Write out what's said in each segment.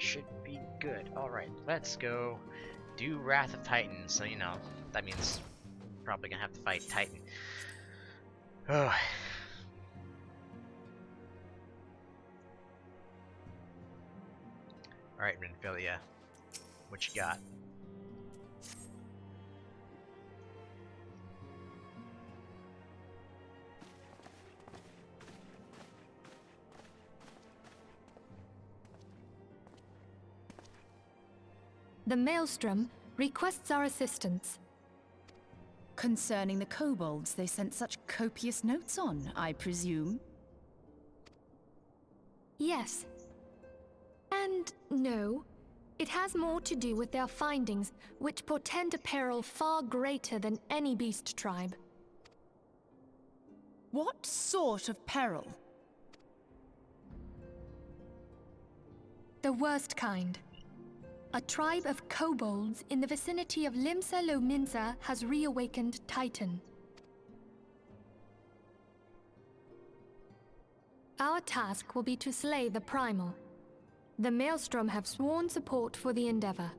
should be good. Alright, let's go do Wrath of Titan. So, you know, that means probably gonna have to fight Titan. Oh. Alright, Renfilia. What you got? The Maelstrom requests our assistance. Concerning the kobolds they sent such copious notes on, I presume? Yes. And no. It has more to do with their findings, which portend a peril far greater than any beast tribe. What sort of peril? The worst kind. A tribe of kobolds in the vicinity of Limsa Lominsa has reawakened Titan. Our task will be to slay the Primal. The Maelstrom have sworn support for the endeavor.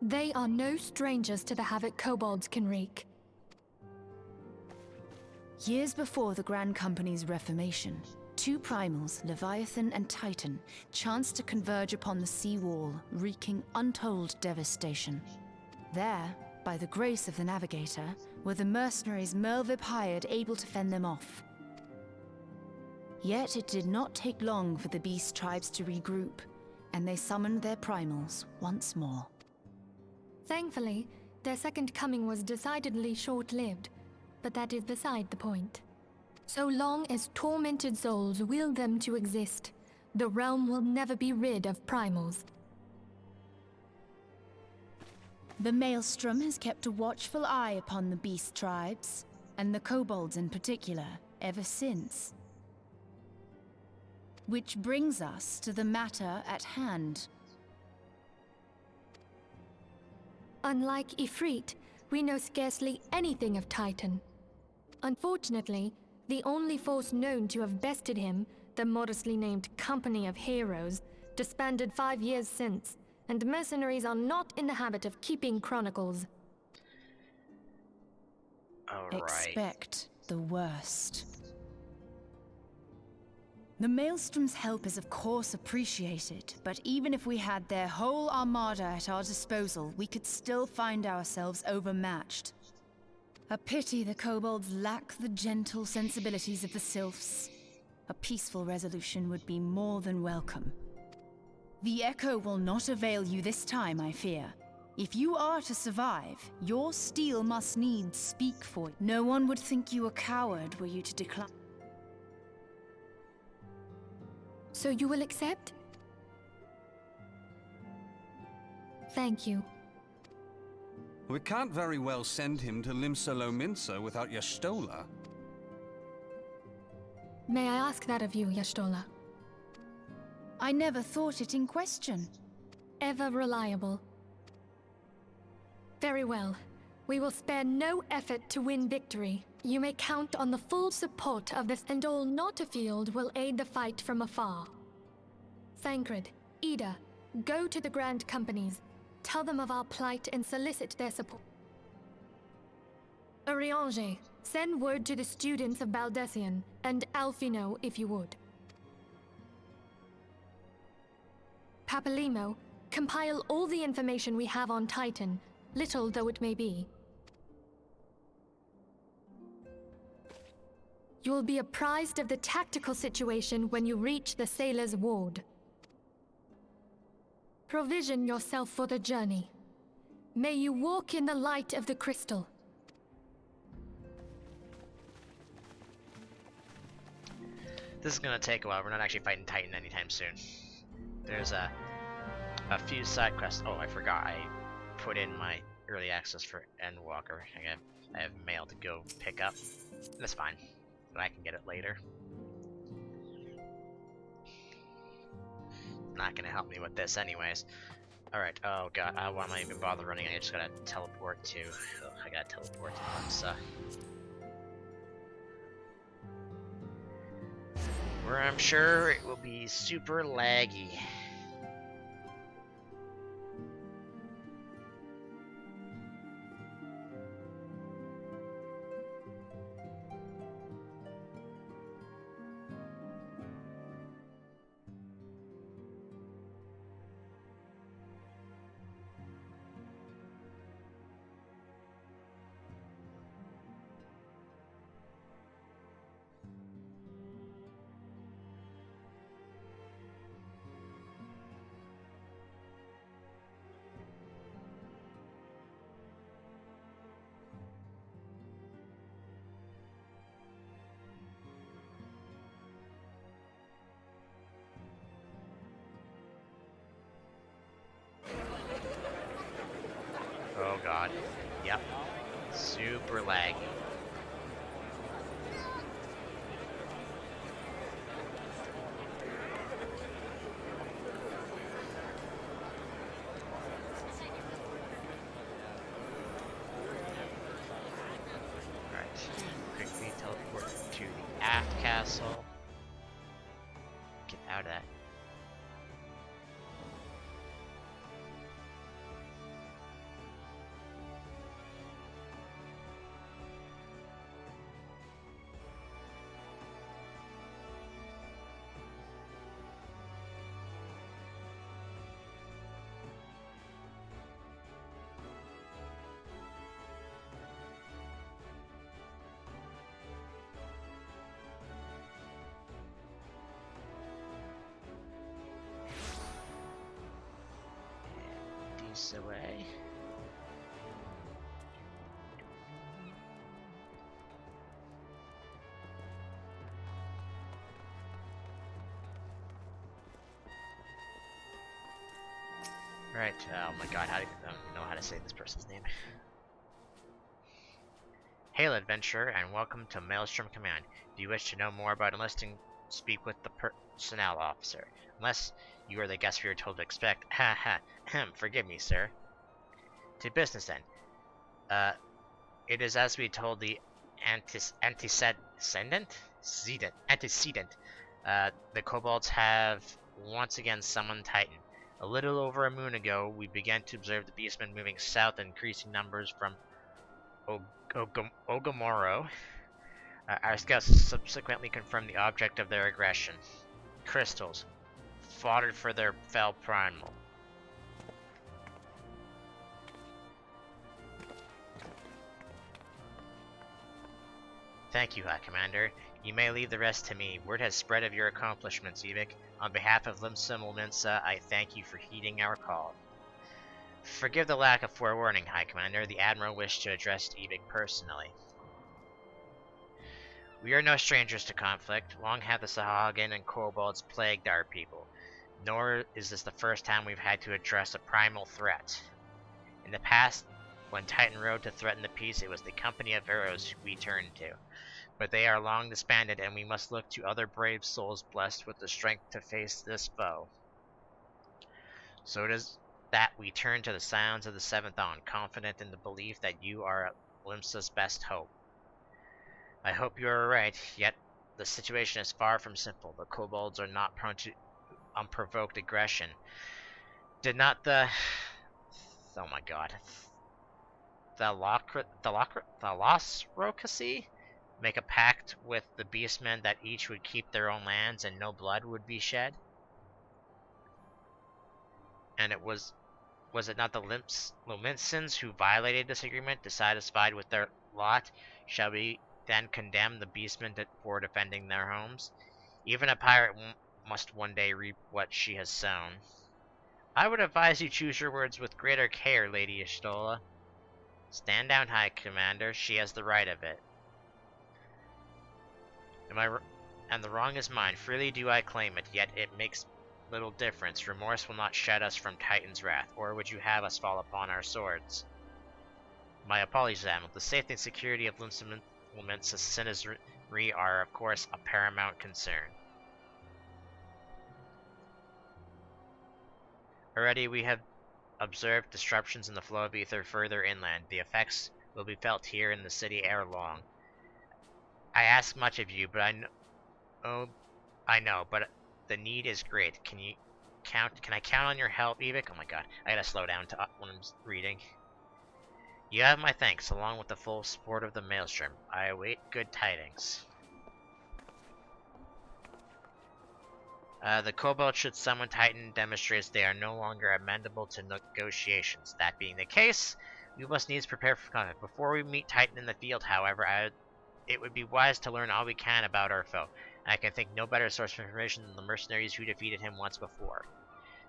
They are no strangers to the havoc kobolds can wreak. Years before the Grand Company's reformation, two primals, Leviathan and Titan, chanced to converge upon the sea wall, wreaking untold devastation. There, by the grace of the Navigator, were the mercenaries Merlvib hired able to fend them off. Yet it did not take long for the beast tribes to regroup, and they summoned their primals once more. Thankfully, their second coming was decidedly short-lived, but that is beside the point. So long as tormented souls will them to exist, the realm will never be rid of primals. The Maelstrom has kept a watchful eye upon the beast tribes, and the kobolds in particular, ever since. Which brings us to the matter at hand. Unlike Ifrit, we know scarcely anything of Titan. Unfortunately, the only force known to have bested him, the modestly named Company of Heroes, disbanded 5 years since, and mercenaries are not in the habit of keeping chronicles. Alright. Expect the worst. The Maelstrom's help is of course appreciated, but even if we had their whole armada at our disposal, we could still find ourselves overmatched. A pity the kobolds lack the gentle sensibilities of the sylphs. A peaceful resolution would be more than welcome. The Echo will not avail you this time, I fear. If you are to survive, your steel must needs speak for you. No one would think you a coward were you to decline. So you will accept? Thank you. We can't very well send him to Limsa Lominsa without Y'shtola. May I ask that of you, Y'shtola? I never thought it in question. Ever reliable. Very well. We will spare no effort to win victory. You may count on the full support of this, and all not afield will aid the fight from afar. Thancred, Ida, go to the Grand Companies. Tell them of our plight and solicit their support. Urianger, send word to the students of Baldessian, and Alfino if you would. Papalimo, compile all the information we have on Titan, little though it may be. You will be apprised of the tactical situation when you reach the Sailor's Ward. Provision yourself for the journey. May you walk in the light of the crystal. This is gonna take a while. We're not actually fighting Titan anytime soon. There's a few side quests. Oh, I forgot. I put in my early access for Endwalker. I have mail to go pick up. That's fine. But I can get it later. Not gonna help me with this anyways. Alright, oh god, why am I even bother running? I just gotta teleport to... Oh, I gotta teleport to Limsa. Where I'm sure it will be super laggy. god. Yep. Super laggy. Quickly teleport to the aft castle. Get out of that. This away. Right, oh my god, I don't know how to say this person's name. Hail, adventurer, and welcome to Maelstrom Command. Do you wish to know more about enlisting? Speak with the personnel officer. Unless you are the guest we are told to expect. Ha ha. Forgive me, sir. To business then. It is as we told the antecedent. The kobolds have once again summoned Titan. A little over a moon ago, we began to observe the beastmen moving south in increasing numbers from Ogomoro. Our scouts subsequently confirmed the object of their aggression. Crystals. Fodder for their fell primal. Thank you, High Commander. You may leave the rest to me. Word has spread of your accomplishments, Evik. On behalf of Limsa, I thank you for heeding our call. Forgive the lack of forewarning, High Commander. The Admiral wished to address Evik personally. We are no strangers to conflict. Long have the Sahagin and kobolds plagued our people. Nor is this the first time we've had to address a primal threat. In the past, when Titan rode to threaten the peace, it was the company of heroes we turned to. But they are long disbanded, and we must look to other brave souls blessed with the strength to face this foe. So it is that we turn to the Scions of the Seventh Dawn, confident in the belief that you are Limsa's best hope. I hope you are right, yet the situation is far from simple. The kobolds are not prone to unprovoked aggression. Did not the... Oh my god. The Losrocacy make a pact with the beastmen that each would keep their own lands and no blood would be shed? And it was it not the Luminsons who violated this agreement? Dissatisfied with their lot, shall we then condemn the beastmen for defending their homes? Even a pirate must one day reap what she has sown. I would advise you choose your words with greater care, Lady Ishtola. Stand down, High Commander. She has the right of it. And the wrong is mine. Freely do I claim it, yet it makes little difference. Remorse will not shed us from Titan's wrath, or would you have us fall upon our swords? My apologies, Admiral. The safety and security of Limsa's citizenry are, of course, a paramount concern. Already we have observed disruptions in the flow of ether further inland. The effects will be felt here in the city ere long. I ask much of you, but I know, but the need is great. Can I count on your help, Evik? Oh my god, I gotta slow down when I'm reading. You have my thanks, along with the full support of the Maelstrom. I await good tidings. The kobold should summon Titan demonstrates they are no longer amenable to negotiations. That being the case, we must needs prepare for conflict. Before we meet Titan in the field, however, it would be wise to learn all we can about our foe. I can think no better source of information than the mercenaries who defeated him once before.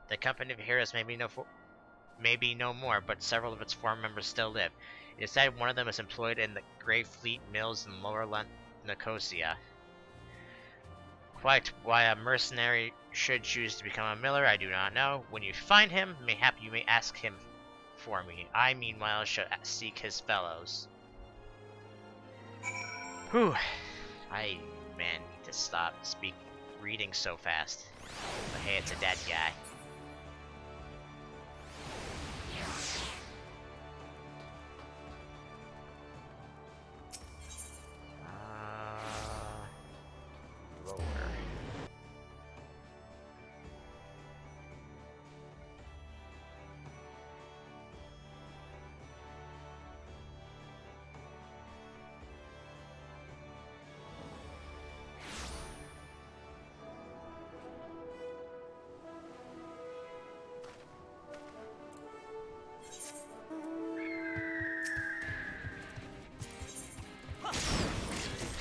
The company of heroes may be no more, but several of its former members still live. It is said one of them is employed in the Grey Fleet mills in Lower Nicosia. Quite why a mercenary should choose to become a miller, I do not know. When you find him, mayhap you may ask him before me. I, meanwhile, shall seek his fellows. Whew. Man, need to stop reading so fast. But hey, it's a dead guy. Lower.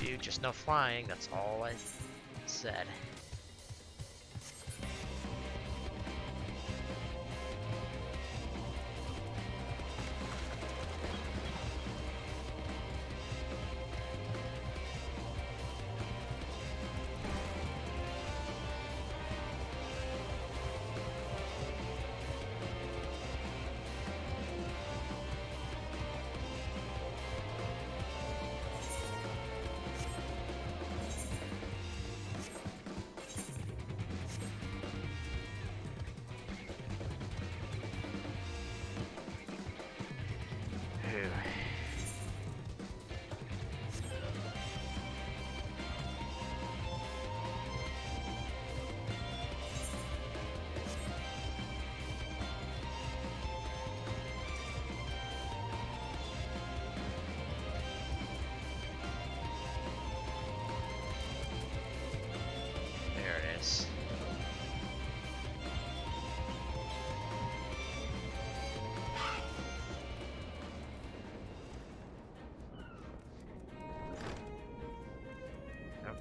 Dude, just no flying, that's all I said.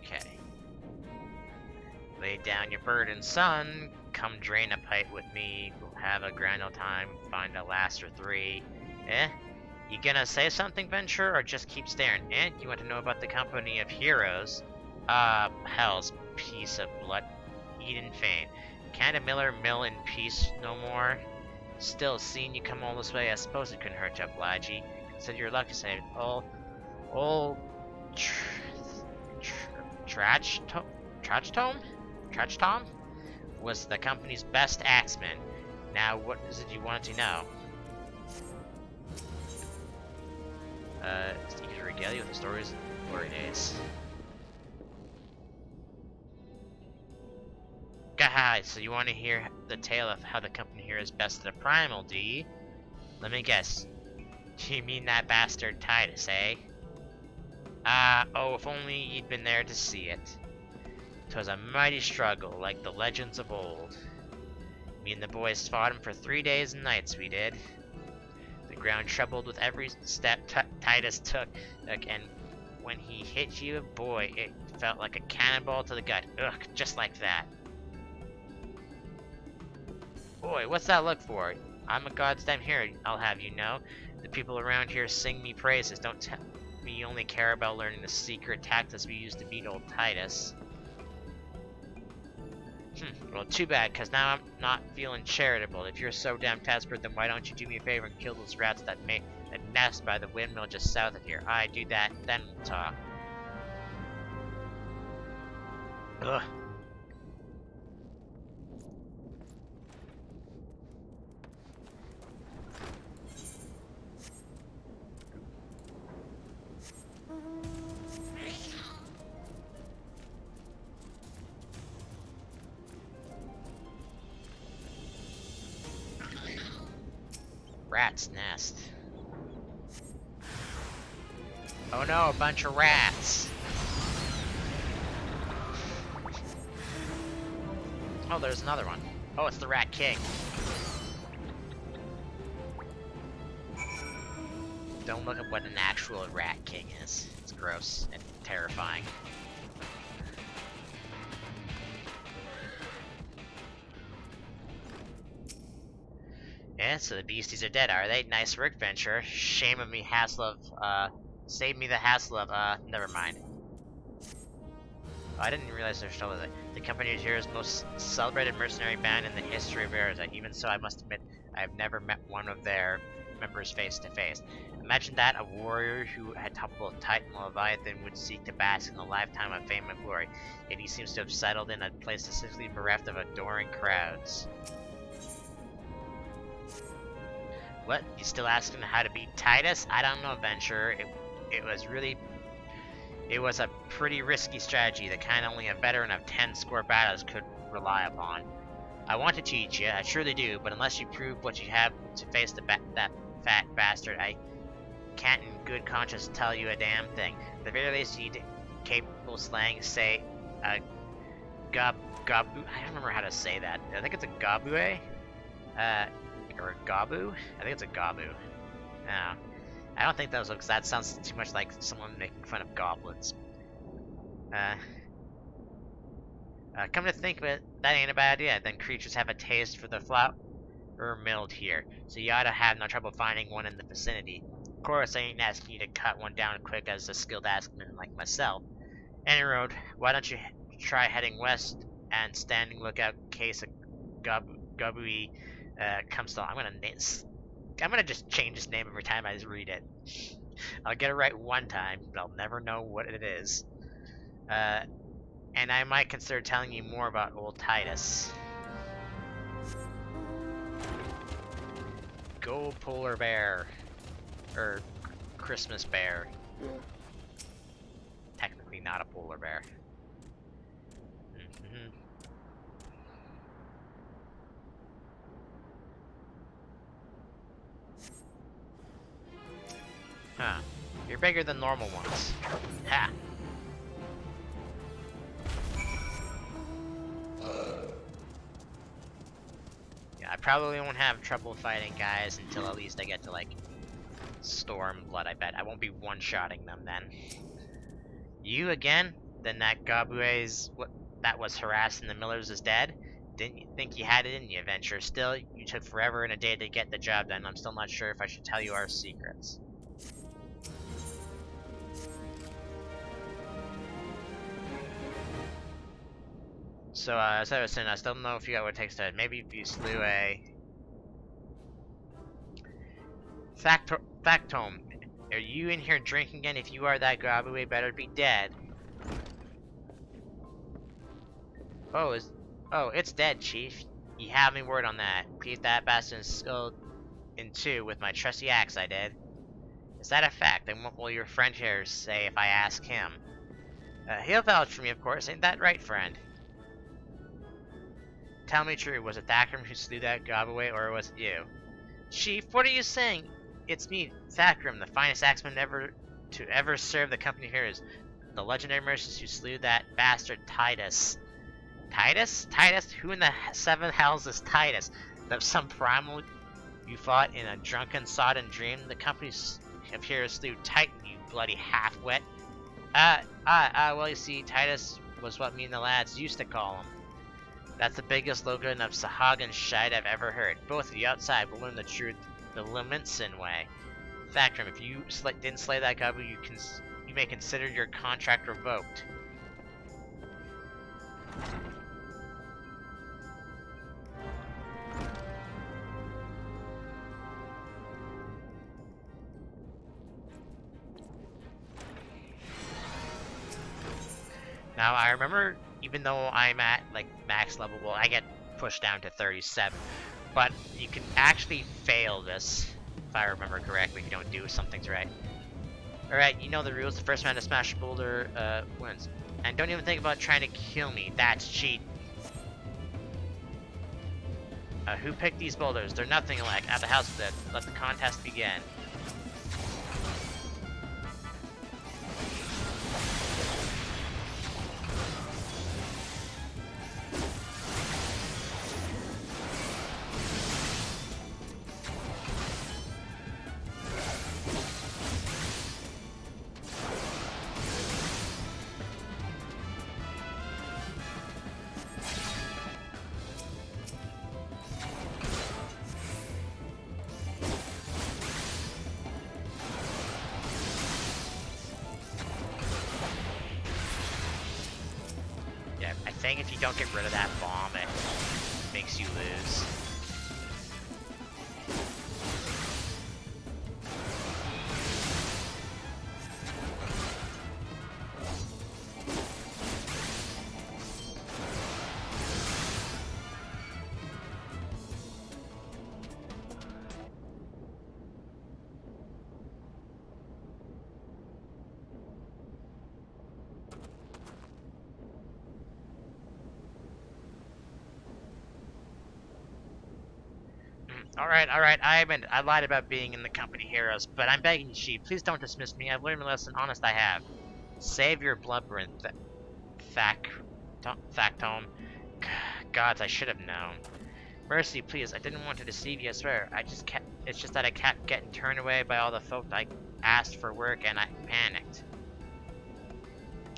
Okay. Lay down your burden, son. Come drain a pipe with me. We'll have a grand old time. Find a last or three. Eh? You gonna say something, Venture, or just keep staring? Eh? You want to know about the company of heroes? Hell's piece of blood eaten fame. Can't a miller mill in peace no more? Still, seeing you come all this way, I suppose it couldn't hurt to oblige ye. Consider your luck to say, old Trachtom was the company's best axeman. Now, what is it you want to know? You can regale you with the stories of the glory days. Gah, so you want to hear the tale of how the company here is bested a primal, do you? Let me guess. You mean that bastard Titus, eh? Oh, if only you'd been there to see it. 'Twas a mighty struggle, like the legends of old. Me and the boys fought him for 3 days and nights, we did. The ground trembled with every step Titus took, and when he hit you, boy, it felt like a cannonball to the gut. Ugh, just like that. Boy, what's that look for? I'm a goddamn hero, I'll have you know. The people around here sing me praises. Don't tell me you only care about learning the secret tactics we used to beat old Titus. Well, too bad, because now I'm not feeling charitable. If you're so damn desperate, then why don't you do me a favor and kill those rats that made a nest by the windmill just south of here? I do that, then we'll talk. Ugh. Rat's nest. Oh no, a bunch of rats. Oh, there's another one. Oh, it's the Rat King. Don't look at what an actual Rat King is. It's gross and terrifying. Yeah, so the beasties are dead, are they? Nice work, Venture. Shame of me, hassle of, save me the hassle of, never mind. Oh, I didn't realize they're still the company of heroes most celebrated mercenary band in the history of Eris. Even so, I must admit, I've never met one of their members face to face. Imagine that, a warrior who had toppled both Titan and Leviathan would seek to bask in a lifetime of fame and glory, yet he seems to have settled in a place essentially bereft of adoring crowds. What? You still asking how to beat Titus? I don't know, adventurer. It was a pretty risky strategy, the kind only a veteran of 10 score battles could rely upon. I want to teach you, I surely do, but unless you prove what you have to face that fat bastard, I can't in good conscience tell you a damn thing. At the very least, you need capable slang, say, gabu. I don't remember how to say that. I think it's a gabue? Or a gabu? I think it's a gabu. No. I don't think that was, that sounds too much like someone making fun of goblins. Come to think of it, that ain't a bad idea. Then creatures have a taste for the flower milled here, so you ought to have no trouble finding one in the vicinity. Of course, I ain't asking you to cut one down quick as a skilled axeman like myself. Any road, why don't you try heading west and standing lookout in case a gabui comes along. I'm gonna just change his name every time I just read it. I'll get it right one time, but I'll never know what it is. And I might consider telling you more about old Titus. Go polar bear. Or Christmas bear. Technically not a polar bear. Huh. You're bigger than normal ones. Ha! Yeah, I probably won't have trouble fighting guys until at least I get to, like, Stormblood, I bet. I won't be one-shotting them then. You again? Then that Gabue's that was harassing the Millers is dead? Didn't you think you had it in you, adventure? Still, you took forever and a day to get the job done. I'm still not sure if I should tell you our secrets. So, as I was saying, I still don't know if you got what it takes to... Maybe if you slew a... Factome. Are you in here drinking again? If you are that Grabue, better be dead. Oh, it's dead, Chief. You have me word on that. Beat that bastard skull in two with my trusty axe, I did. Is that a fact? Then what will your friend here say if I ask him? He'll vouch for me, of course. Ain't that right, friend? Tell me true, was it Thackeram who slew that Grabue, or was it you? Chief, what are you saying? It's me, Thackeram, the finest axeman ever serve the company here, is the legendary merchant who slew that bastard Titus. Titus? Titus? Who in the seven hells is Titus? That some primal you fought in a drunken, sodden dream? The company of heroes slew Titan, you bloody half-wit. Well, you see, Titus was what me and the lads used to call him. That's the biggest slogan of Sahagan shite I've ever heard. Both of you outside will learn the truth the Leminson way. Thackeram, if you didn't slay that Gabu, you may consider your contract revoked. Now, I remember, even though I'm at, like, max level, well, I get pushed down to 37, but you can actually fail this, if I remember correctly, if you don't do some things right. Alright, you know the rules. The first man to smash a boulder, wins. And don't even think about trying to kill me. That's cheating. Who picked these boulders? They're nothing like. At the house with it. Let the contest begin. I think if you don't get rid of that bomb, it makes you lose. Alright, alright, I admit it. I lied about being in the company heroes, but I'm begging you, Chief, please don't dismiss me. I've learned my lesson, honest I have. Save your blubberin' Thactome. Gods, I should have known. Mercy, please, I didn't want to deceive you, I swear. It's just that I kept getting turned away by all the folk I asked for work and I panicked.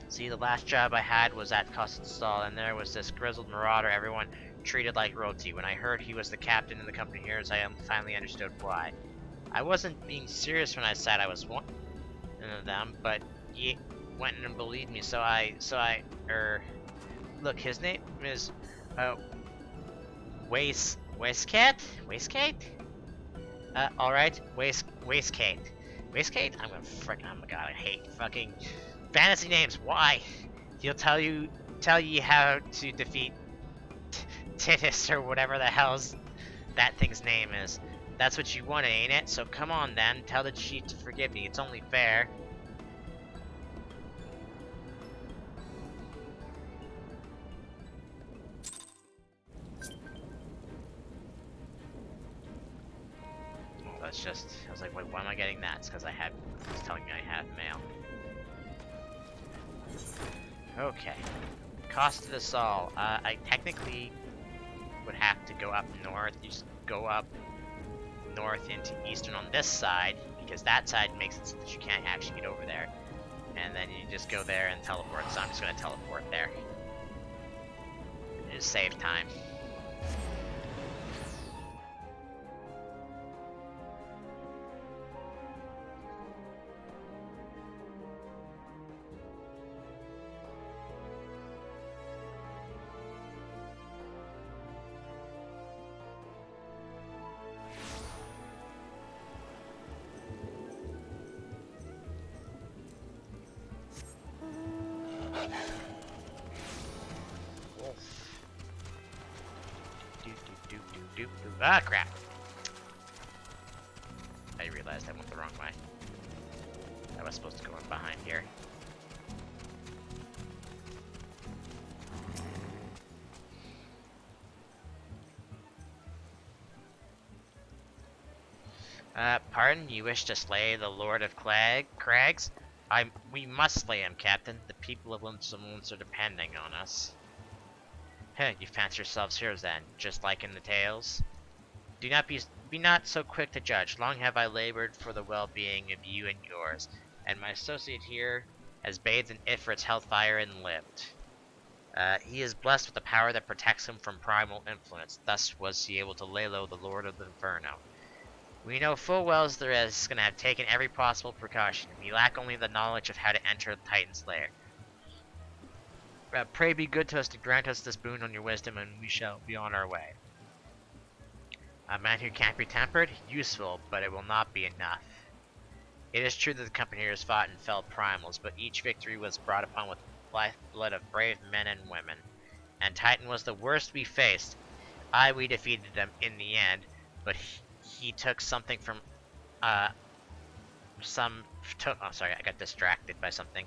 See, the last job I had was at Custom Stall, and there was this grizzled marauder everyone treated like royalty. When I heard he was the captain in the company heroes, I finally understood why. I wasn't being serious when I said I was one of them, but he went and believed me, look, his name is, Wastecat? Alright, Wastekate. Wastekate? I'm gonna oh my god, I hate fucking fantasy names. Why? He'll tell you how to defeat Titus or whatever the hell's that thing's name is. That's what you wanted, ain't it? So come on then, tell the chief to forgive me. It's only fair. I was like, wait, why am I getting that? It's because it's telling me I have mail. Okay. Cost of this all. I technically would have to go up north. You just go up north into eastern on this side, because that side makes it so that you can't actually get over there. And then you just go there and teleport, so I'm just going to teleport there. Just save time. Ah, crap. I realized I went the wrong way. I was supposed to go in behind here. Pardon? You wish to slay the Lord of Crags? We must slay him, Captain. The people of Limsa are depending on us. Heh, you fancy yourselves heroes then, just like in the tales? Do not be not so quick to judge. Long have I labored for the well-being of you and yours, and my associate here has bathed in Ifrit's hellfire and lived. He is blessed with the power that protects him from primal influence. Thus was he able to lay low the Lord of the Inferno. We know full well Zerez is going to have taken every possible precaution. We lack only the knowledge of how to enter the Titan's lair. Pray be good to us to grant us this boon on your wisdom, and we shall be on our way. A man who can't be tempered? Useful, but it will not be enough. It is true that the companions fought and fell primals, but each victory was brought upon with lifeblood of brave men and women. And Titan was the worst we faced. We defeated them in the end, but he took something from, oh sorry, I got distracted by something.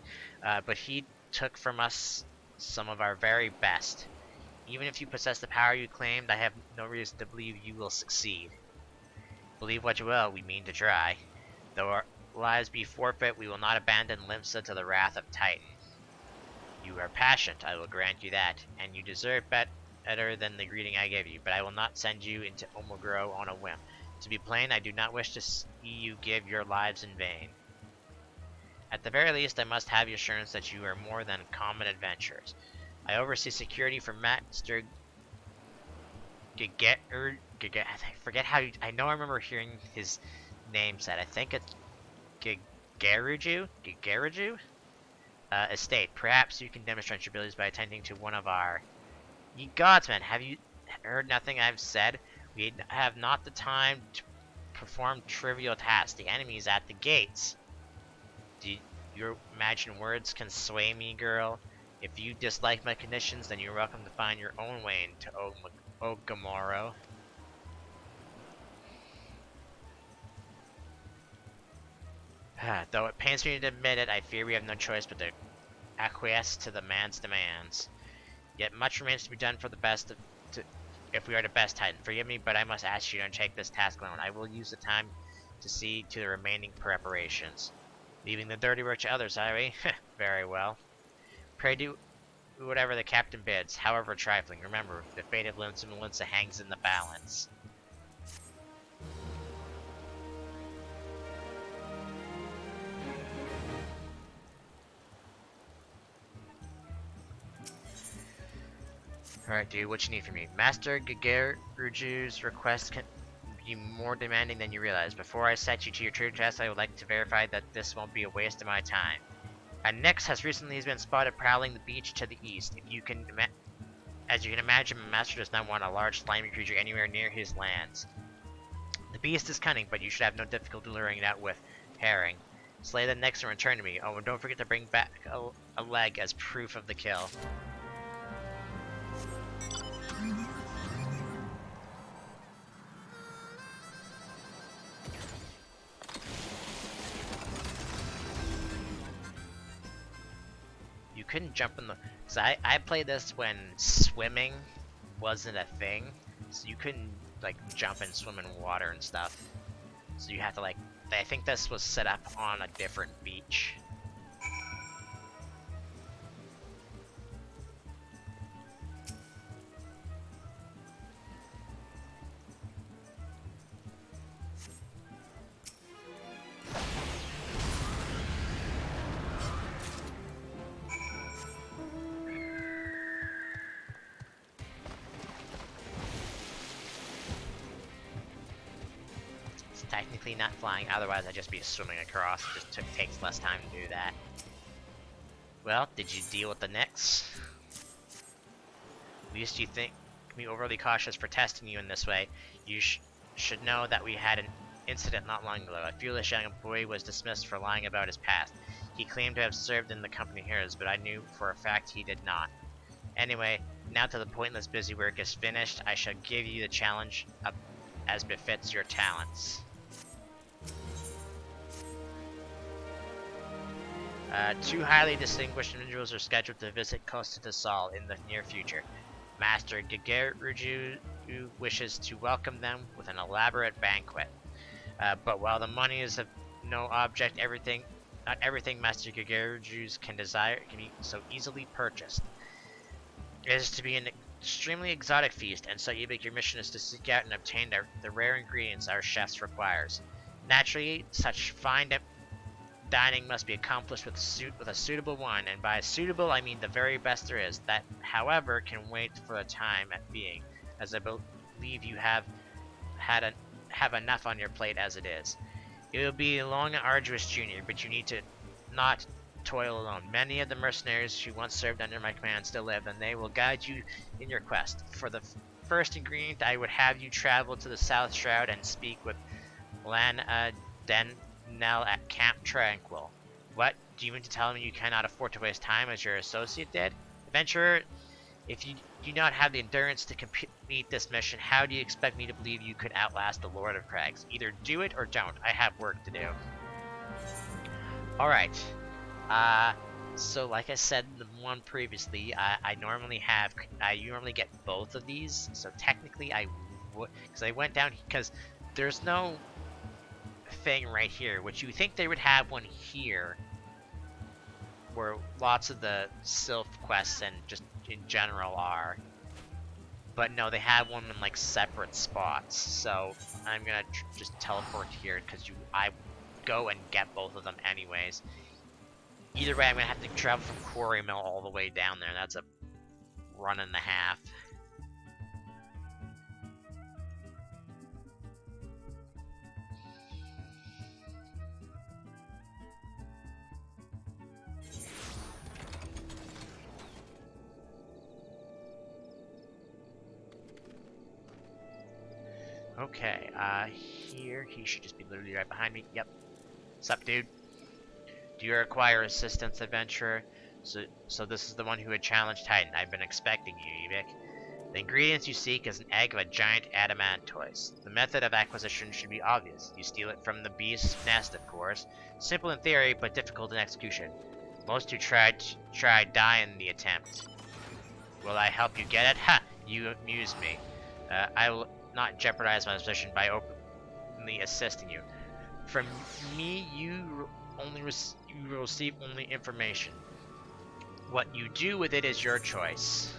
But he took from us some of our very best. Even if you possess the power you claimed, I have no reason to believe you will succeed. Believe what you will, we mean to try. Though our lives be forfeit, we will not abandon Limsa to the wrath of Titan. You are passionate, I will grant you that, and you deserve better than the greeting I gave you, but I will not send you into Omagro on a whim. To be plain, I do not wish to see you give your lives in vain. At the very least, I must have your assurance that you are more than common adventurers. I oversee security for Master I forget how I know I remember hearing his name said. I think it's Gigeruju estate. Perhaps you can demonstrate your abilities by attending to one of our... Ye gods, man, have you heard nothing I've said? We have not the time to perform trivial tasks. The enemy is at the gates. Do you imagine words can sway me, girl? If you dislike my conditions, then you're welcome to find your own way into Ogamoro. Though it pains me to admit it, I fear we have no choice but to acquiesce to the man's demands. Yet much remains to be done for the best if we are the best Titan. Forgive me, but I must ask you to take this task alone. I will use the time to see to the remaining preparations. Leaving the dirty work to others, are we? Very well. Pray do whatever the captain bids, however trifling. Remember, the fate of Limsa Melinsa hangs in the balance. Alright, dude, what you need from me? Master Gageruju's request can be more demanding than you realize. Before I set you to your true test, I would like to verify that this won't be a waste of my time. A Nyx has recently been spotted prowling the beach to the east. As you can imagine, my master does not want a large slimy creature anywhere near his lands. The beast is cunning, but you should have no difficulty luring it out with herring. Slay the Nyx and return to me. Oh, and don't forget to bring back a leg as proof of the kill. You couldn't jump in the... Cause I played this when swimming wasn't a thing. So you couldn't, like, jump and swim in water and stuff. So you have to, like... I think this was set up on a different beach. Technically not flying, otherwise I'd just be swimming across. It just takes less time to do that. Well, did you deal with the Nyx? Least you think me overly cautious for testing you in this way. You should know that we had an incident not long ago. A foolish young boy was dismissed for lying about his past. He claimed to have served in the company heroes, but I knew for a fact he did not. Anyway, now that the pointless busy work is finished, I shall give you the challenge as befits your talents. Two highly distinguished individuals are scheduled to visit Costa del Sol in the near future. Master Gageruju wishes to welcome them with an elaborate banquet. But while the money is of no object, not everything Master Gageruju's can desire can be so easily purchased. It is to be an extremely exotic feast, and so your mission is to seek out and obtain the rare ingredients our chefs requires. Naturally, such fine dining must be accomplished with a suitable wine, and by suitable I mean the very best there is. That, however, can wait for the time at being, as I believe you have enough on your plate as it is. It will be a long and arduous journey, but you need to not toil alone. Many of the mercenaries who once served under my command still live, and they will guide you in your quest. For the first ingredient, I would have you travel to the South Shroud and speak with Lan Denel at Camp Tranquil. What? Do you mean to tell me you cannot afford to waste time as your associate did? Adventurer, if you do not have the endurance to complete this mission, how do you expect me to believe you could outlast the Lord of Crags? Either do it or don't. I have work to do. Alright. So like I said in the one previously, I normally get both of these. So technically I would, because I went down, because there's no thing right here, which you think they would have one here, where lots of the Sylph quests and just in general are. But no, they have one in like separate spots. So I'm gonna just teleport here because I go and get both of them anyways. Either way, I'm gonna have to travel from Quarry Mill all the way down there. That's a run and a half. Okay, here, he should just be literally right behind me. Yep. Sup, dude? Do you require assistance, adventurer? So this is the one who had challenged Titan. I've been expecting you, Evik. The ingredients you seek is an egg of a giant adamantoise. The method of acquisition should be obvious. You steal it from the beast's nest, of course. Simple in theory, but difficult in execution. Most who try die in the attempt. Will I help you get it? Ha! You amuse me. I will not jeopardize my position by openly assisting you. From me, you will receive only information. What you do with it is your choice.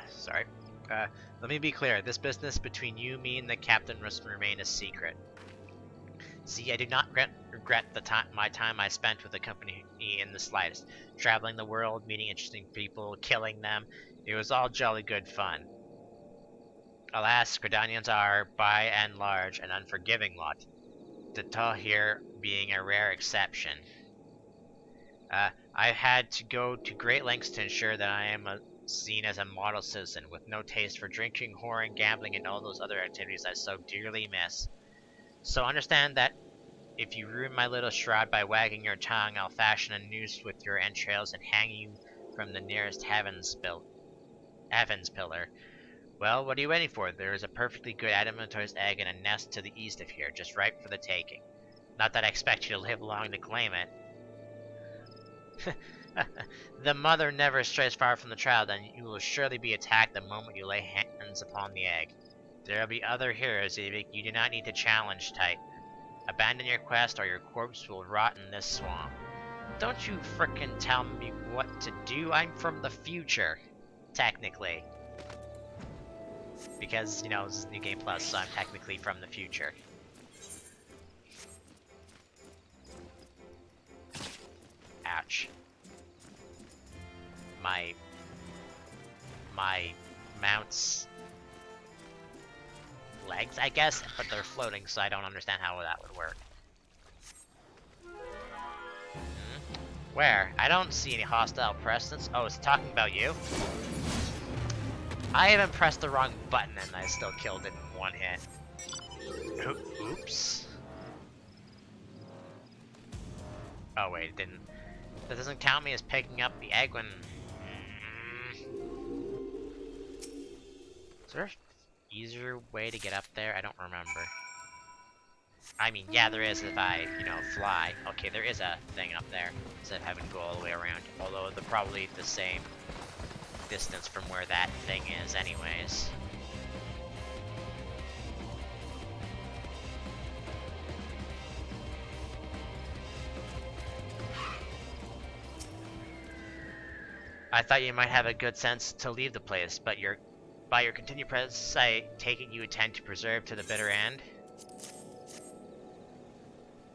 Sorry. Let me be clear. This business between you, me, and the captain must remain a secret. See, I do not regret my time I spent with the company in the slightest. Traveling the world, meeting interesting people, killing them. It was all jolly good fun. Alas, Gridanians are, by and large, an unforgiving lot. The Tahir being a rare exception. I've had to go to great lengths to ensure that I am seen as a model citizen, with no taste for drinking, whoring, gambling, and all those other activities I so dearly miss. So understand that if you ruin my little shroud by wagging your tongue, I'll fashion a noose with your entrails and hang you from the nearest heavens pillar. Well, what are you waiting for? There is a perfectly good adamantoise egg in a nest to the east of here, just ripe for the taking. Not that I expect you to live long to claim it. The mother never strays far from the child, and you will surely be attacked the moment you lay hands upon the egg. There will be other heroes, Evik. You do not need to challenge Titan. Abandon your quest, or your corpse will rot in this swamp. Don't you frickin' tell me what to do. I'm from the future, technically. Because, you know, this is New Game Plus, so I'm technically from the future. Ouch. My mount's legs, I guess, but they're floating, so I don't understand how that would work. Where? I don't see any hostile presence. Oh, it's talking about you? I even pressed the wrong button and I still killed it in one hit. Oops. Oh wait, it didn't. That doesn't count me as picking up the egg when... Is there an easier way to get up there? I don't remember. I mean, yeah, there is if I, you know, fly. Okay, there is a thing up there, instead of having to go all the way around. Although they're probably the same distance from where that thing is anyways. I thought you might have a good sense to leave the place, but by your continued presence, I take it you intend to preserve to the bitter end?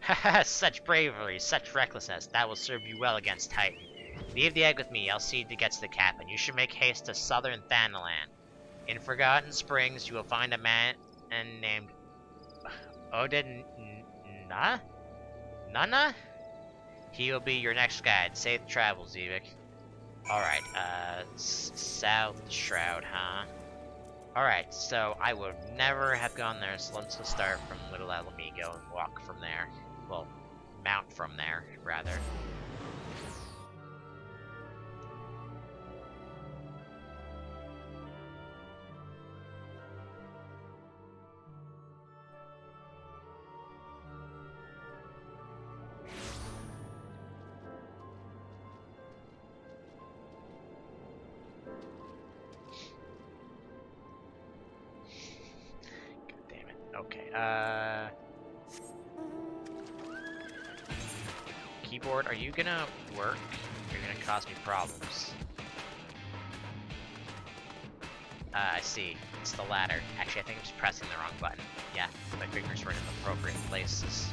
Haha, such bravery, such recklessness, that will serve you well against Titan. Leave the egg with me, I'll see to get to the cap, and you should make haste to southern Thanalan. In Forgotten Springs, you will find a man named Odin Nana? He will be your next guide. Safe travels, Evik. Alright, South Shroud, huh? Alright, so I would never have gone there, so let's just start from Little Alamigo and walk from there. Well, mount from there, rather. Okay, keyboard, are you gonna work? You're gonna cause me problems. I see. It's the ladder. Actually, I think I'm just pressing the wrong button. Yeah, my fingers were in the appropriate places.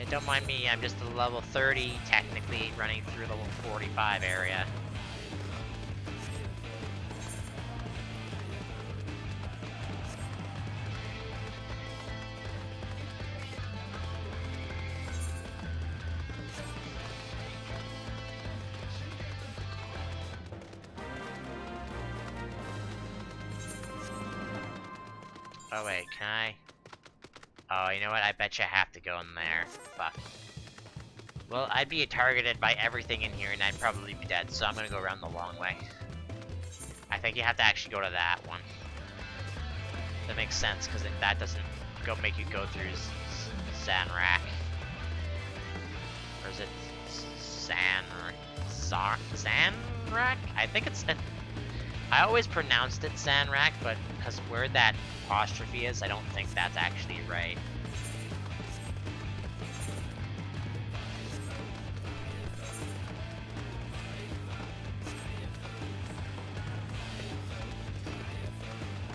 Don't mind me, I'm just a level 30, technically running through level 45 area. Oh wait, can I? Oh, you know what? I bet you I have to go in there. Fuck. Well, I'd be targeted by everything in here, and I'd probably be dead, so I'm gonna go around the long way. I think you have to actually go to that one. That makes sense, because that doesn't make you go through Zanrak. Or is it Zanrak? I think it's... I always pronounced it Zanrak, but because where that apostrophe is, I don't think that's actually right.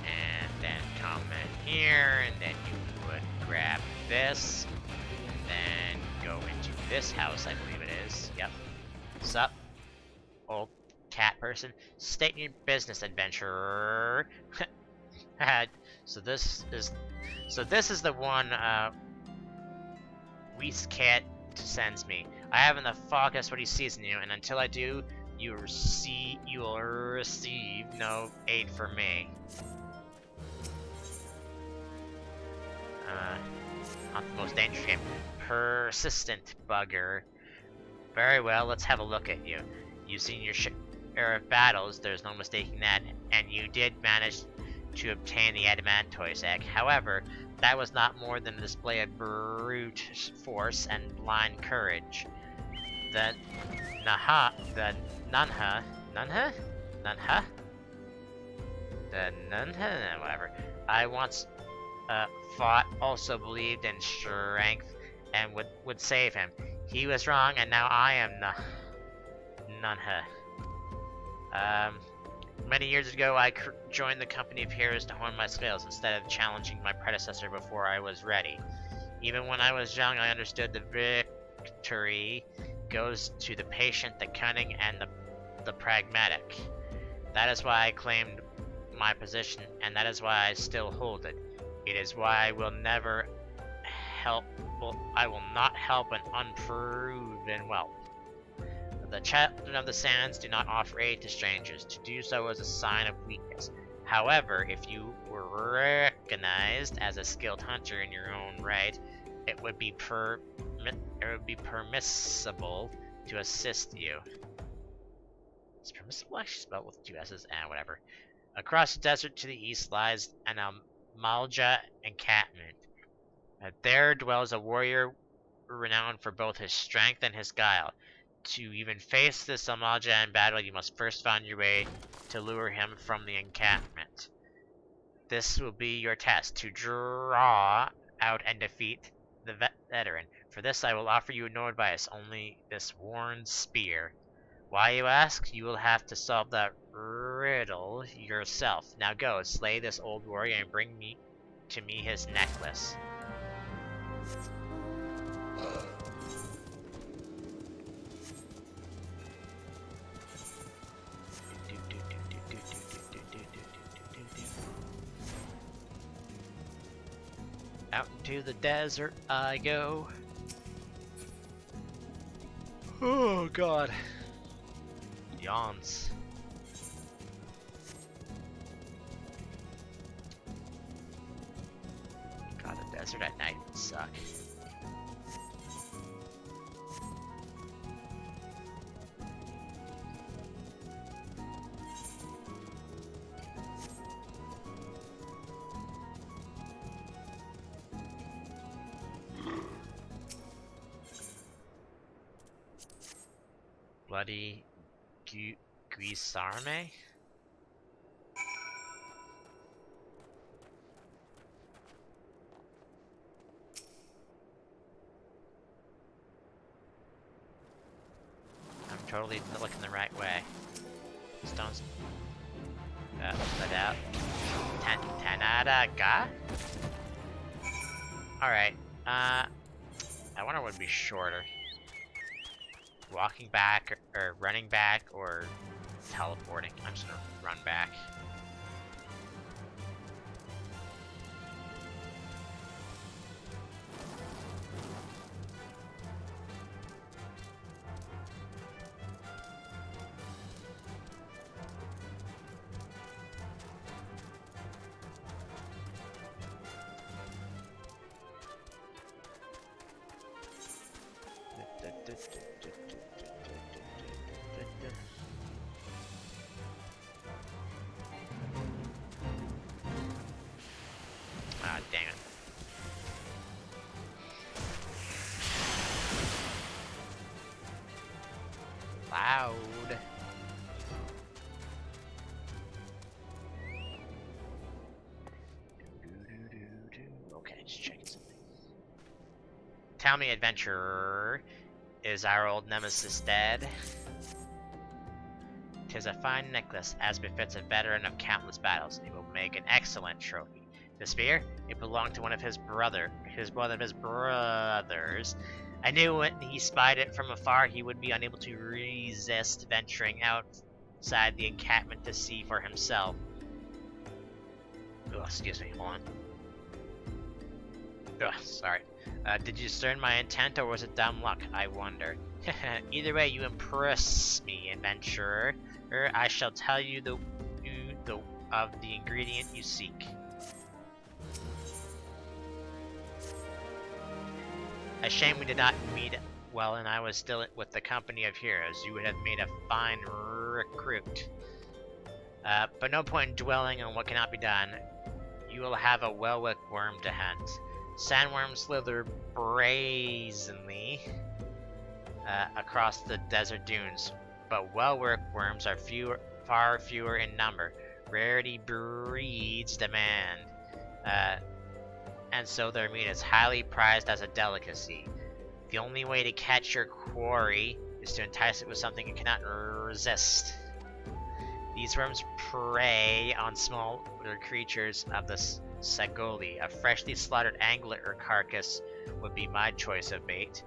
And then come in here, and then you would grab this, and then go into this house, I believe it is. Yep. Sup, old cat person? State your business, adventurer. So this is the one Cat sends me. I haven't the foggiest what he sees in you, and until I do, you will receive no aid from me. Not the most dangerous game. Persistent bugger. Very well, let's have a look at you. You've seen your share of battles, there's no mistaking that, and you did manage to obtain the adamantoise egg. However, that was not more than a display of brute force and blind courage. The Nunha, whatever, I once fought also believed in strength and would save him. He was wrong, and now I am Nunha. Many years ago, I joined the company of heroes to hone my skills instead of challenging my predecessor before I was ready. Even when I was young, I understood the victory goes to the patient, the cunning, and the pragmatic. That is why I claimed my position, and that is why I still hold it. It is why I will never help. Well, I will not help an unproven whelp. The children of the sands do not offer aid to strangers. To do so is a sign of weakness. However, if you were recognized as a skilled hunter in your own right, it would be permissible to assist you. Is permissible actually spelled with two S's? Whatever. Across the desert to the east lies an Amalja encampment. There dwells a warrior renowned for both his strength and his guile. To even face this Amalja in battle, you must first find your way to lure him from the encampment. This will be your test, to draw out and defeat the veteran. For this I will offer you no advice, only this worn spear. Why, you ask? You will have to solve that riddle yourself. Now go, slay this old warrior and bring me his necklace. Out into the desert I go. Oh god. Yawns. God, the desert at night would suck. Bloody Guisarme? I'm totally looking the right way. Stones. Let out. Tanada ga? Alright. I wonder what would be shorter. Walking back, or running back, or teleporting. I'm just gonna run back. just checking something. Tell me, adventurer, is our old nemesis dead? 'Tis a fine necklace, as befits a veteran of countless battles. It will make an excellent trophy. The spear? It belonged to one of his brothers. I knew when he spied it from afar, he would be unable to resist venturing outside the encampment to see for himself. Oh, excuse me, hold on. Ugh, sorry. Did you discern my intent, or was it dumb luck? I wonder. Either way, you impress me, adventurer. I shall tell you of the ingredient you seek. A shame we did not meet well, and I was still with the company of heroes. You would have made a fine recruit. But no point in dwelling on what cannot be done. You will have a well-wicked worm to hunt. Sandworms slither brazenly across the desert dunes, but well-worked worms are far fewer in number. Rarity breeds demand, and so their meat is highly prized as a delicacy. The only way to catch your quarry is to entice it with something it cannot resist. These worms prey on smaller creatures of the Sagoli. A freshly slaughtered angler carcass would be my choice of bait.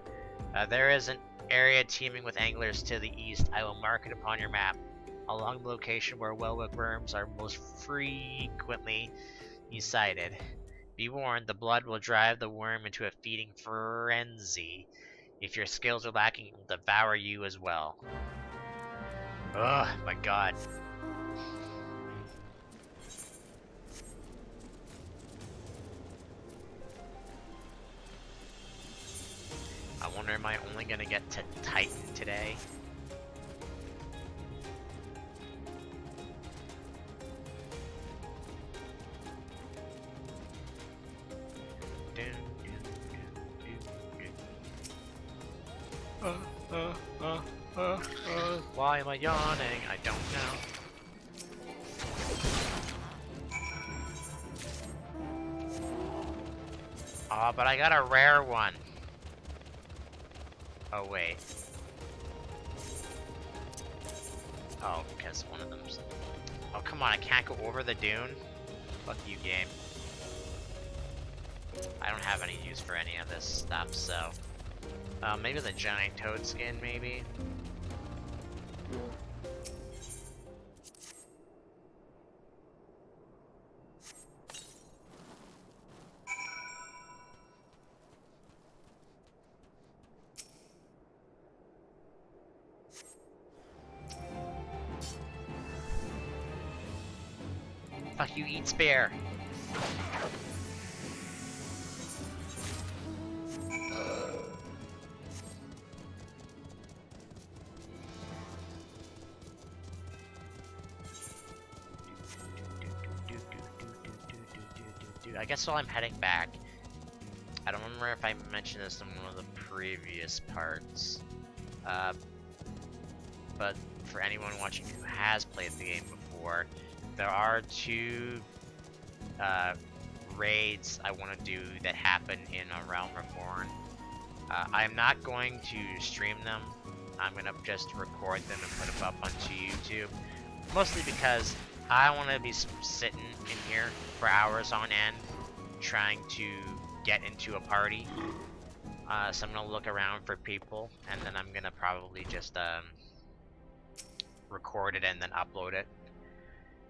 There is an area teeming with anglers to the east. I will mark it upon your map, along the location where well-wicked worms are most frequently sighted. Be warned, the blood will drive the worm into a feeding frenzy. If your skills are lacking, it will devour you as well. Oh my god. I wonder, am I only gonna get to Titan today? Why am I yawning? I don't know. Oh, but I got a rare one. Oh, wait. Oh, because one of them's... Oh, come on, I can't go over the dune? Fuck you, game. I don't have any use for any of this stuff, so... maybe the giant toad skin, maybe? Fuck you, eat spear! I guess while I'm heading back, I don't remember if I mentioned this in one of the previous parts, but for anyone watching who has played the game before, there are two raids I want to do that happen in a Realm Reborn. I'm not going to stream them. I'm going to just record them and put them up onto YouTube, mostly because I want to be sitting in here for hours on end trying to get into a party. So I'm going to look around for people, and then I'm going to probably just record it and then upload it.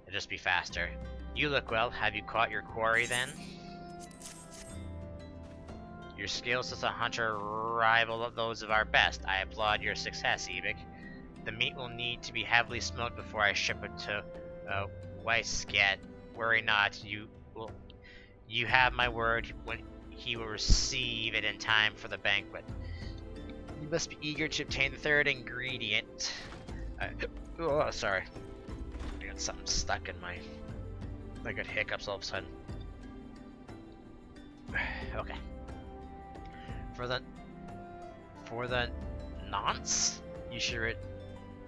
It'll just be faster. You look well. Have you caught your quarry then? Your skills as a hunter rival those of our best. I applaud your success, Ebik. The meat will need to be heavily smoked before I ship it to Weisket. Worry not, you have my word when he will receive it in time for the banquet. You must be eager to obtain the third ingredient. Oh, sorry. I got something stuck in my... I got hiccups all of a sudden. Okay. For the nonce, you should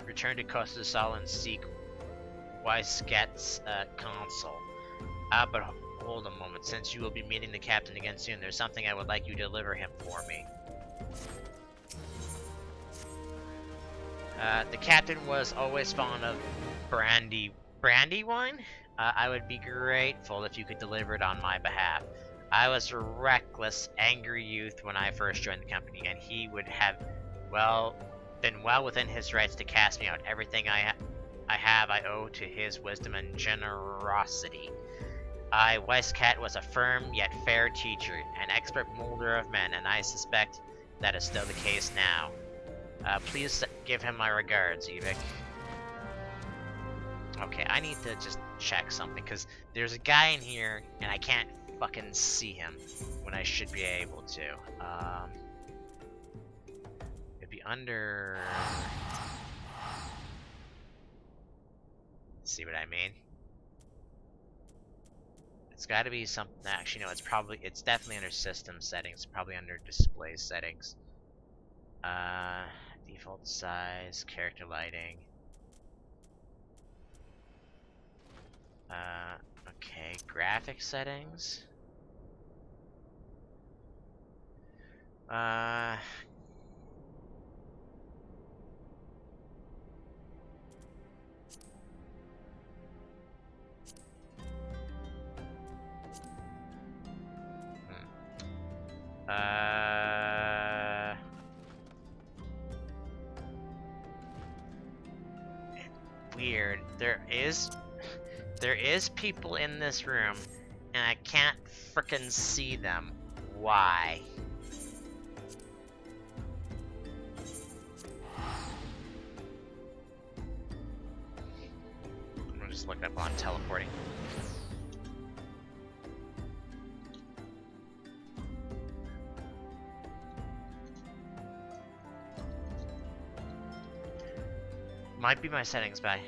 return to Costa del Sol and seek Weisket's console. But Hold a moment. Since you will be meeting the captain again soon, there's something I would like you to deliver him for me. The captain was always fond of brandy wine? I would be grateful if you could deliver it on my behalf. I was a reckless, angry youth when I first joined the company, and he would have, well, been well within his rights to cast me out. Everything I owe to his wisdom and generosity. Weiscat was a firm yet fair teacher, an expert molder of men, and I suspect that is still the case now. Please give him my regards, Evik. Okay, I need to just check something, because there's a guy in here, and I can't fucking see him when I should be able to. It'd be under... See what I mean? It's got to be something. Actually, no. It's definitely under system settings. Probably under display settings. Default size, character lighting. Okay, graphic settings. Weird. There is people in this room, and I can't frickin' see them. Why? I'm gonna just look it up while I'm teleporting. Might be my settings, bye.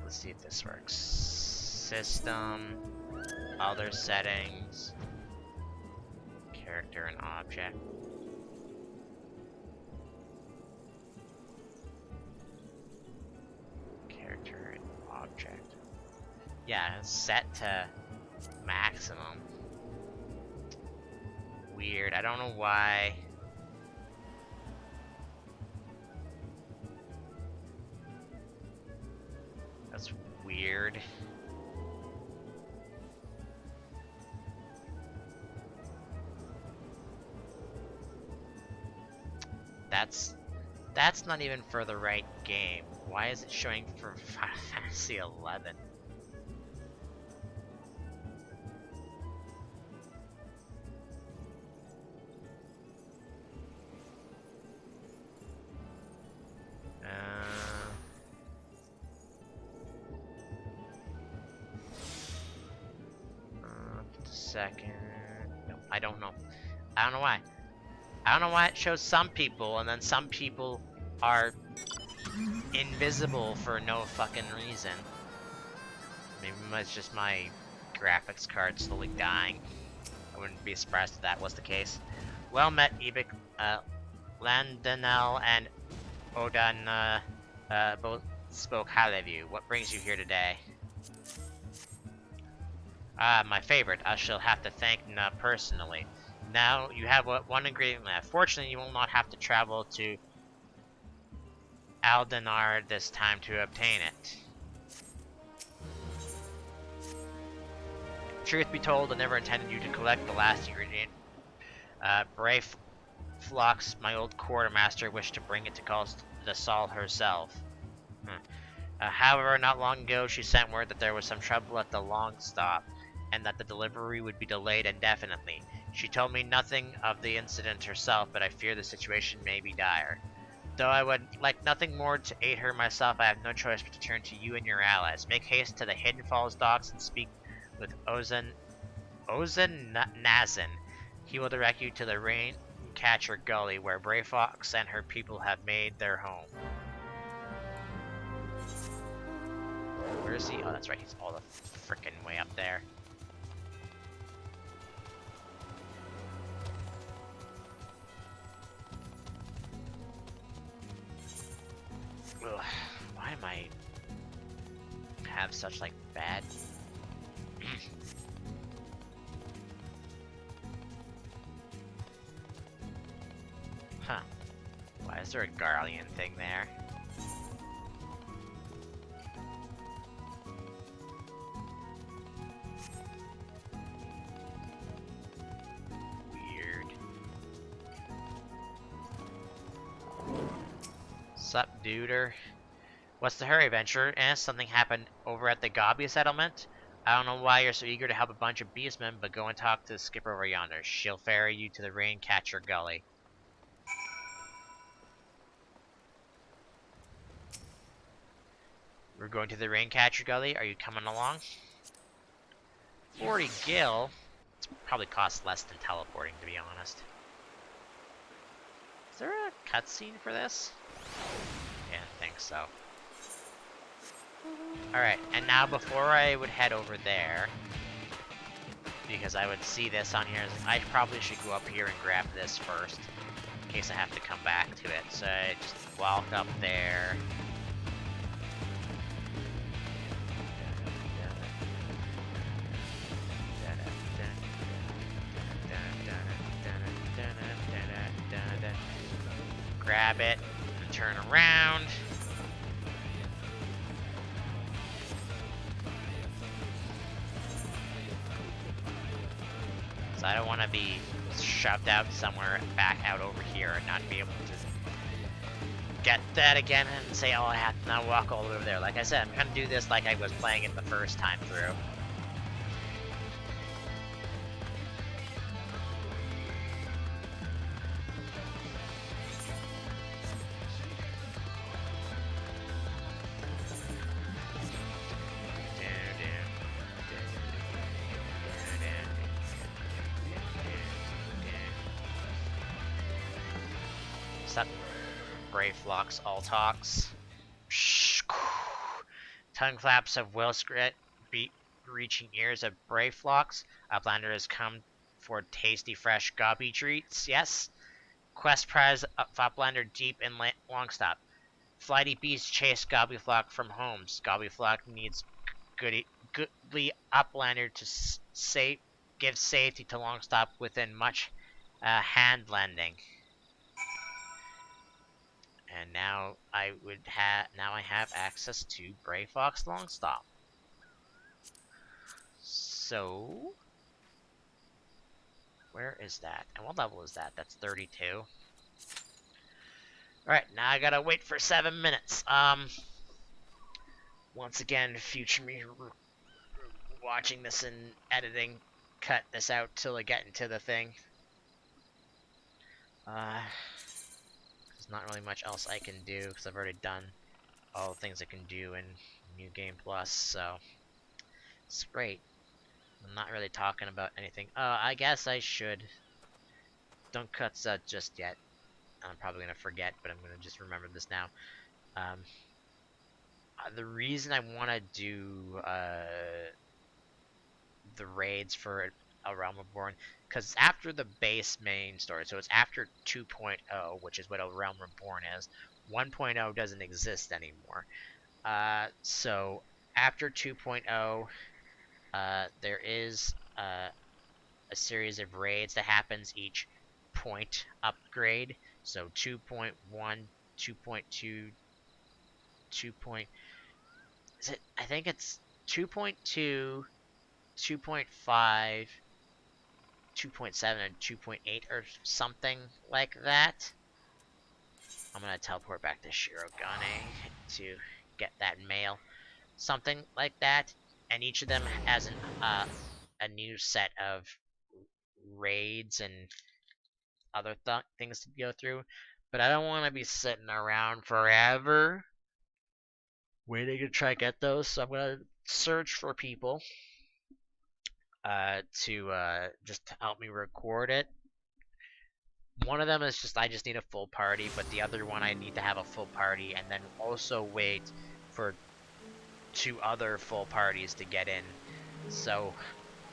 Let's see if this works. System, other settings, character and object. Character and object. Yeah, set to maximum. Weird, I don't know why. That's weird. That's not even for the right game. Why is it showing for Final Fantasy 11? Second. No, I don't know. I don't know why. I don't know why it shows some people and then some people are invisible for no fucking reason. Maybe it's just my graphics card slowly dying. I wouldn't be surprised if that was the case. Well met, Ebik. Landanel and Odan both spoke highly of you. What brings you here today? My favorite. I shall have to thank Na personally. Now you have one ingredient left. Fortunately, you will not have to travel to Aldenar this time to obtain it. Truth be told, I never intended you to collect the last ingredient. Brave Phlox, my old quartermaster, wished to bring it to call the Sol herself. However, not long ago, she sent word that there was some trouble at the Long Stop, and that the delivery would be delayed indefinitely. She told me nothing of the incident herself, but I fear the situation may be dire. Though I would like nothing more to aid her myself, I have no choice but to turn to you and your allies. Make haste to the Hidden Falls docks and speak with Ozan Nazin. He will direct you to the Raincatcher Gully, where Brave Fox and her people have made their home. Where is he? Oh, that's right. He's all the frickin' way up there. Ugh, why am I have such like bad? Huh? Why is there a Garlean thing there? Weird. Sup, duder? What's the hurry, Venture? Something happened over at the Gabi settlement? I don't know why you're so eager to help a bunch of beastmen, but go and talk to the skipper over yonder. She'll ferry you to the Raincatcher Gully. We're going to the Raincatcher Gully. Are you coming along? 40 gil? It probably costs less than teleporting, to be honest. Is there a cutscene for this? Yeah, I think so. Alright, and now before I would head over there, because I would see this on here, I probably should go up here and grab this first, in case I have to come back to it. So I just walk up there. Grab it and turn around. So I don't want to be shoved out somewhere back out over here and not be able to get that again and say, oh, I have to now walk all the way over there. Like I said, I'm going to do this like I was playing it the first time through. Brave flocks, all talks. Tongue flaps of Wilskrit reaching ears of brave flocks. Uplander has come for tasty fresh gobby treats. Yes. Quest prize of Uplander deep in Longstop. Flighty beasts chase Gobbyflock from homes. Gobbyflock needs goodly Uplander to give safety to Longstop within much hand lending. And now I have access to Brave Fox Longstop. So where is that? And what level is that? That's 32. Alright, now I gotta wait for 7 minutes. Once again, future me watching this and editing, cut this out till I get into the thing. There's not really much else I can do because I've already done all the things I can do in New Game Plus, so it's great. I'm not really talking about anything. I guess I should. Don't cut that just yet. I'm probably gonna forget, but I'm gonna just remember this now. The reason I want to do the raids for A Realm Reborn, because after the base main story, so it's after 2.0, which is what A Realm Reborn is. 1.0 doesn't exist anymore. So after 2.0, there is a series of raids that happens each point upgrade. So 2.1, 2.2, 2. Is it? I think it's 2.2, 2.5, 2.7, and 2.8 or something like that. I'm gonna teleport back to Shirogane to get that mail. Something like that. And each of them has a new set of raids and other things to go through, but I don't want to be sitting around forever waiting to try to get those. So I'm gonna search for people to just help me record it. One of them is just I just need a full party, but the other one I need to have a full party and then also wait for 2 other full parties to get in. So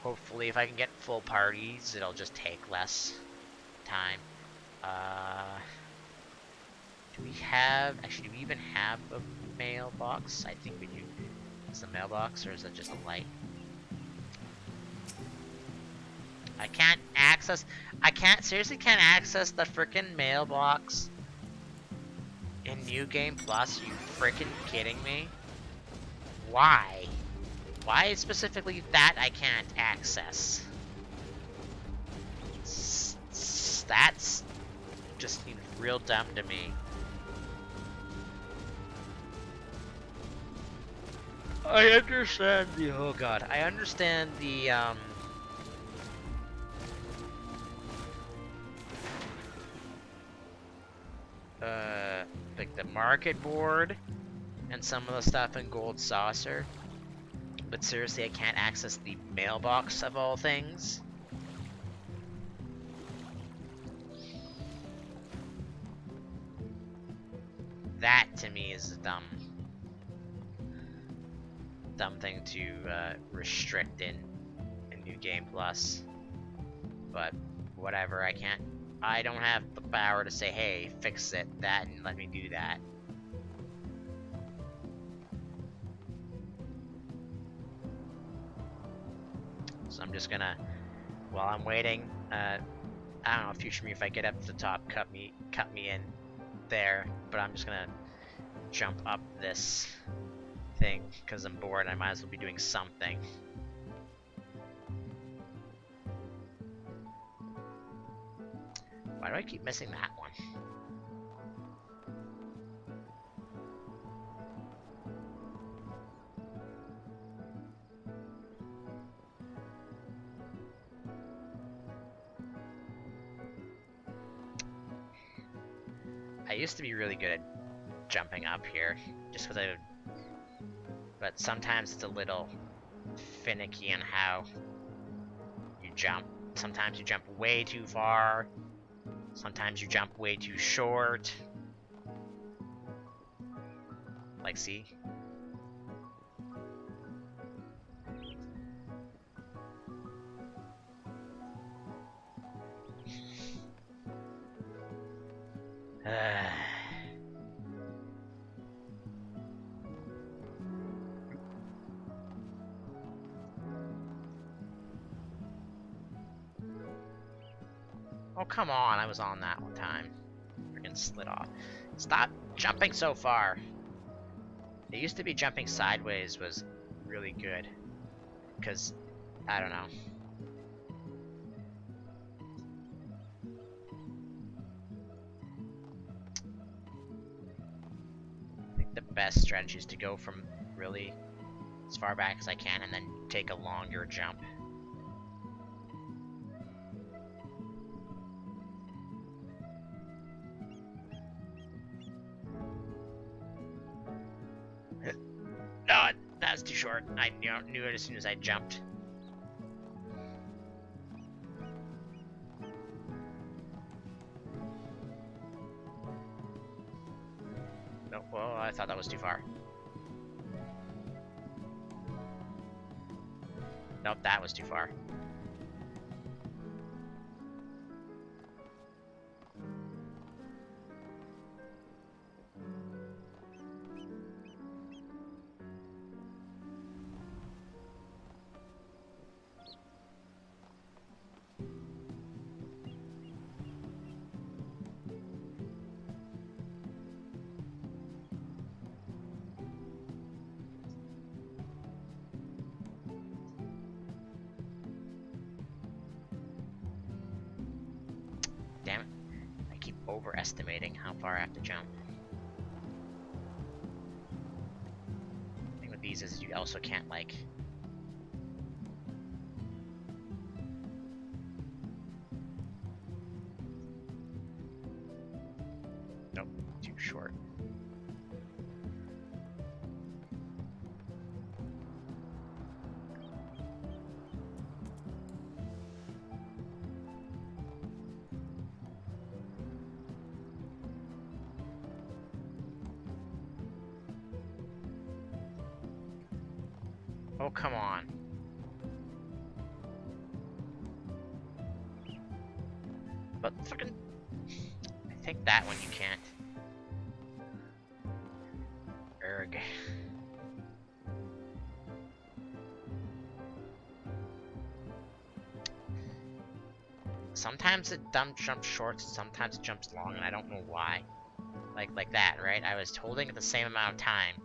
hopefully if I can get full parties, it'll just take less time. Do we even have a mailbox? I think we do. Is it a mailbox or is it just a light? I seriously can't access the frickin' mailbox in New Game Plus. Are you frickin' kidding me? Why? Why specifically that I can't access? That's just seems real dumb to me. I understand the, oh god, I understand the, like the market board and some of the stuff in Gold Saucer, but seriously, I can't access the mailbox of all things. That to me is a dumb thing to restrict in New Game Plus. But whatever, I don't have the power to say, hey, fix that and let me do that. So I'm just gonna, while I'm waiting, I don't know, future me, if I get up to the top, cut me in there, but I'm just gonna jump up this thing because I'm bored and I might as well be doing something. Why do I keep missing that one? I used to be really good at jumping up here, just because but sometimes it's a little finicky on how you jump. Sometimes you jump way too far. Sometimes you jump way too short. Like, see? Oh, come on, I was on that one time. Freaking slid off. Stop jumping so far. It used to be jumping sideways was really good. Because, I don't know. I think the best strategy is to go from really as far back as I can and then take a longer jump. No, that was too short. I knew it as soon as I jumped. No, well, I thought that was too far. Nope, that was too far. Damn it. I keep overestimating how far I have to jump. The thing with these is you also can't, like... Oh, come on. But fucking... I think that one you can't. Erg. Sometimes it jumps short, sometimes it jumps long, and I don't know why. Like that, right? I was holding it the same amount of time.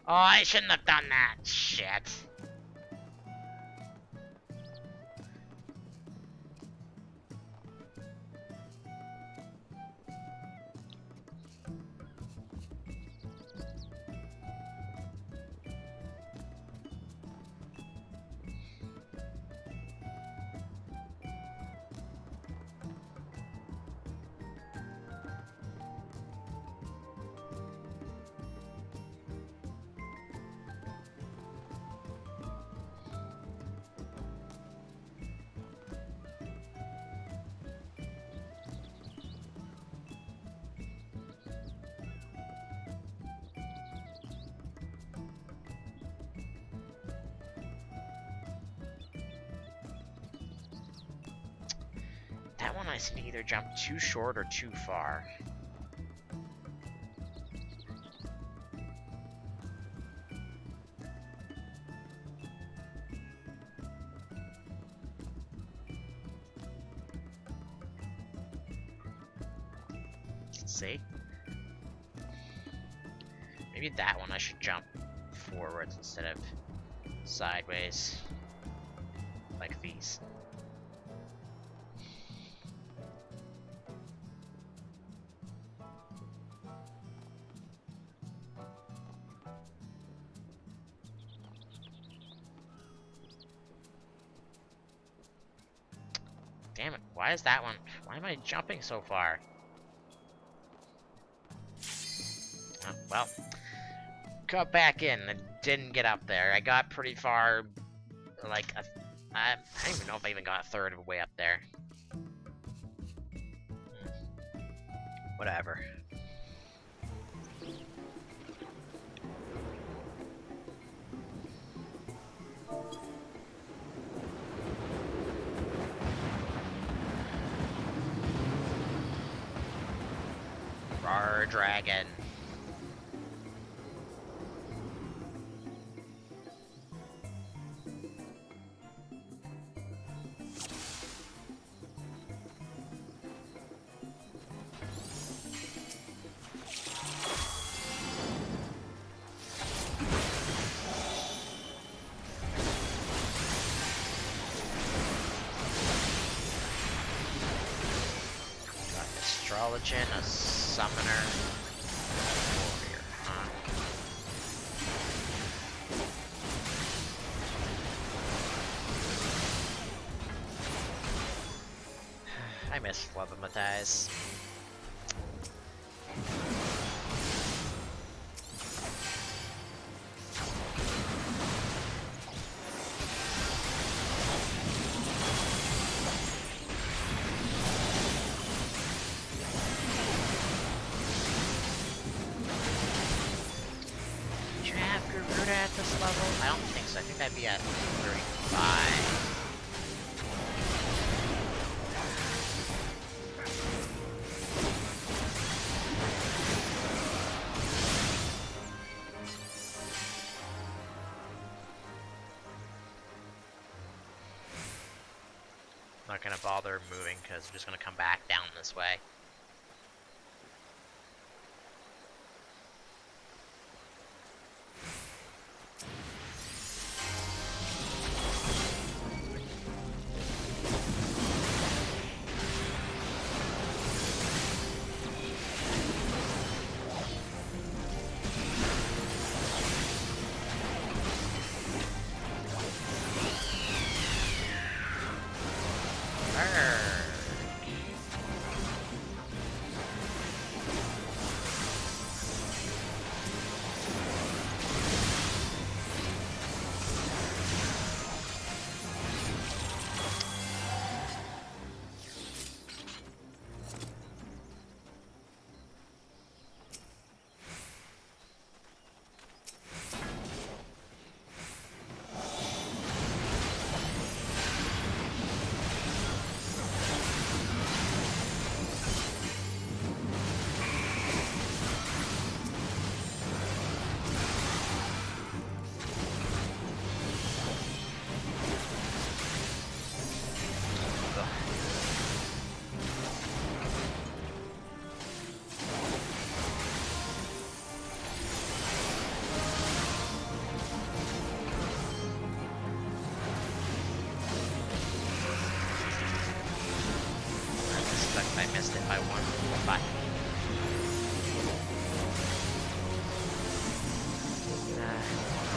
Oh, I shouldn't have done that. Shit. That one I seem to either jump too short or too far. Let's see. Maybe that one I should jump forwards instead of sideways. Like these. Damn it, why is that one? Why am I jumping so far? Oh, well, got back in and didn't get up there. I got pretty far, like, I don't even know if I even got a third of the way up there. Whatever. Rawr, dragon. Got an astrologian, a summoner, warrior, huh? I miss Flubbermatize. Did you have Garuda at this level? I don't think so. I think that'd be at 35. Not gonna bother moving because I'm just gonna come back down this way.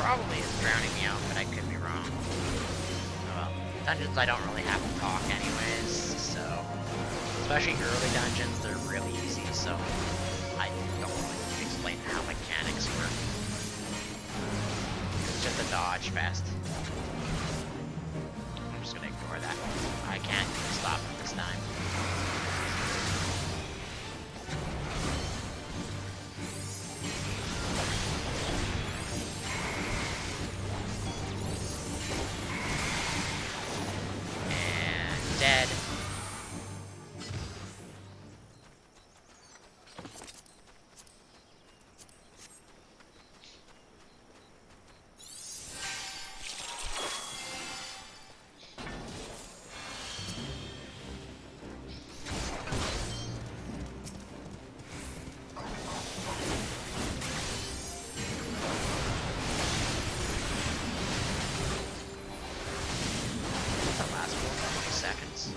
probably is drowning me out, but I could be wrong. Oh well. Dungeons I don't really have to talk anyways, so... Especially early dungeons, they're really easy, so... I don't really explain how mechanics work. It's just a dodge fest. I'm just gonna ignore that. I can't stop it this time. Dead. The last 40 seconds.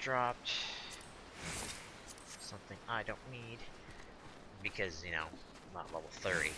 Dropped something I don't need because, you know, I'm not level 30.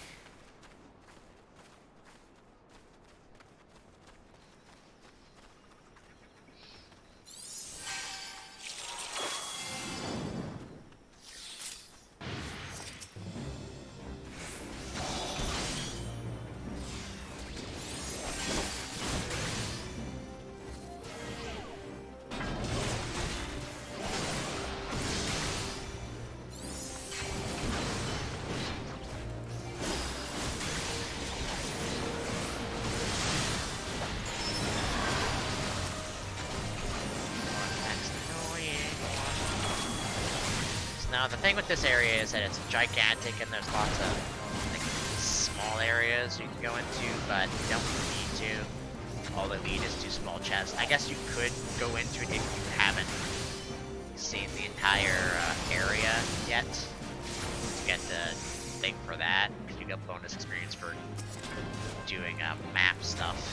Now the thing with this area is that it's gigantic and there's lots of like, small areas you can go into, but you don't need to. All they lead is to small chests. I guess you could go into it if you haven't seen the entire area yet to get the thing for that, because you get bonus experience for doing map stuff.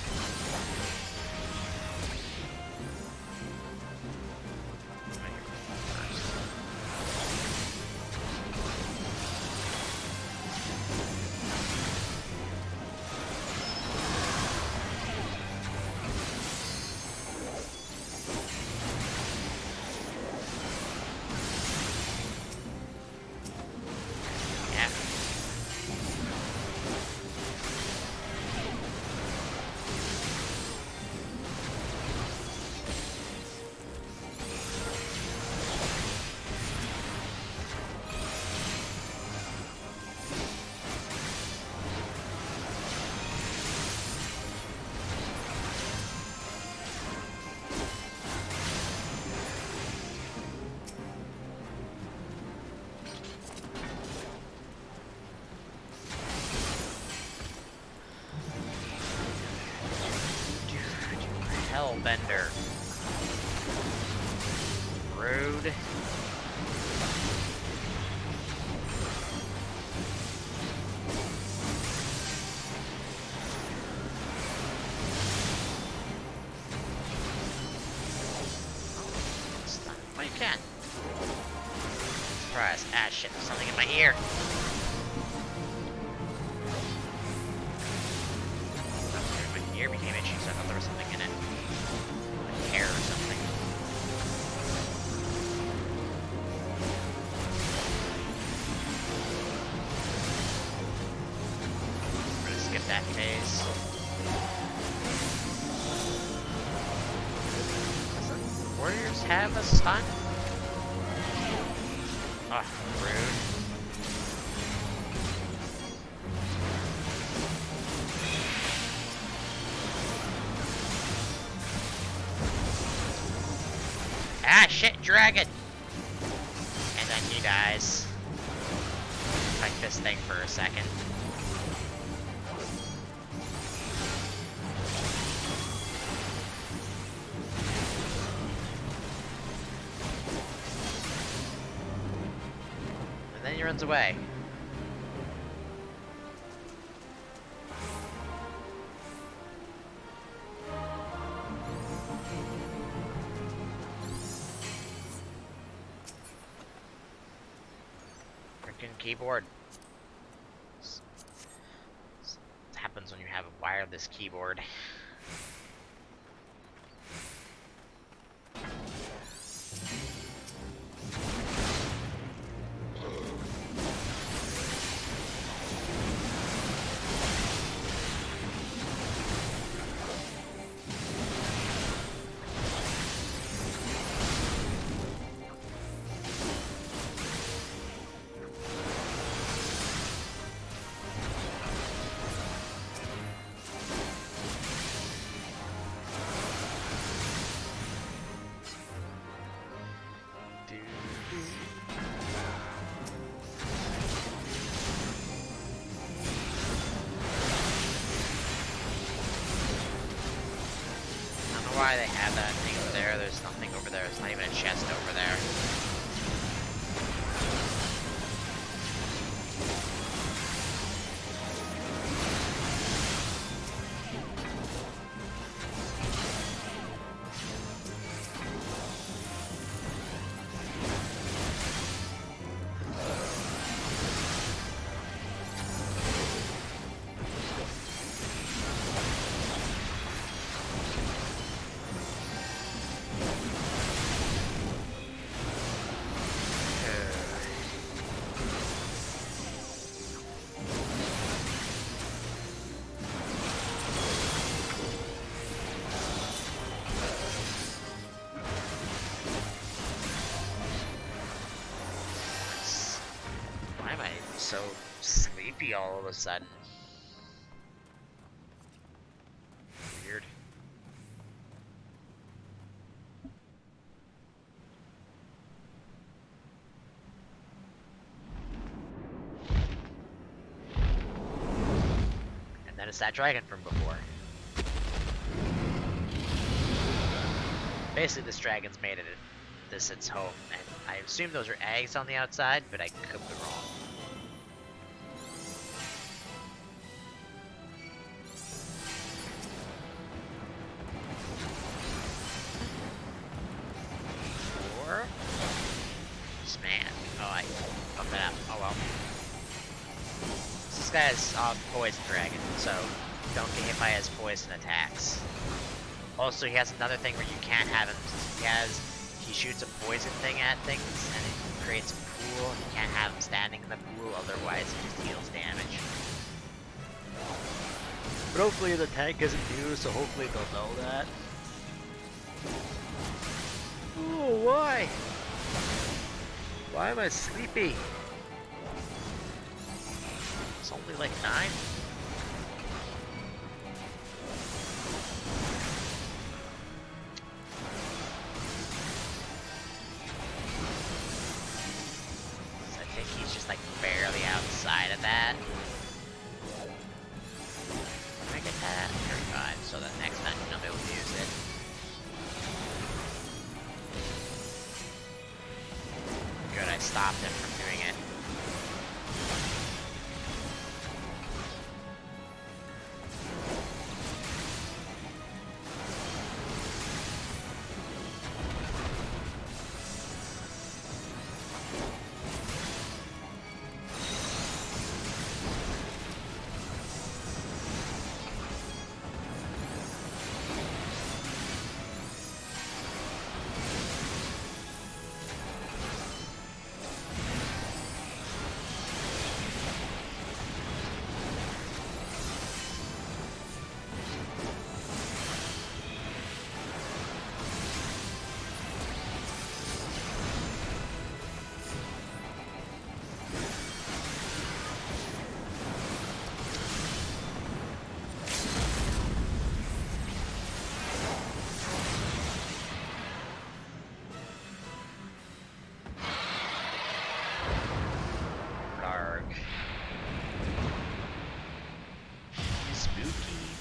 Hellbender. Rude. Stun. Well, you can. Surprise. Ah, shit. There's something in my ear. My ear became itchy, so I thought there was something in it. Hair or something. I'm gonna skip that phase. Doesn't Warriors have a stun? Ah, rude. Ah, shit, dragon! And then he dies. Fight this thing for a second. And then he runs away. Keyboard. This happens when you have a wireless keyboard. Why they have that thing over there. There's nothing over there. There's not even a chest over there. So sleepy all of a sudden. Weird. And then it's that dragon from before. Basically, this dragon's made it this its home, and I assume those are eggs on the outside, but I could be wrong. Or this man. Oh, I fucked that up. Oh well. This guy's poison dragon, so don't get hit by his poison attacks. Also, he has another thing where you can't have him. He shoots a poison thing at things, and it creates a pool. You can't have him standing in the pool, otherwise he just deals damage. But hopefully the tank isn't new, so hopefully they'll know that. Oh, why? Why am I sleepy? It's only like 9. I think he's just like barely outside of that. Can I get that? 35, so that next time you'll be able to use it. Good, I stopped him from doing it.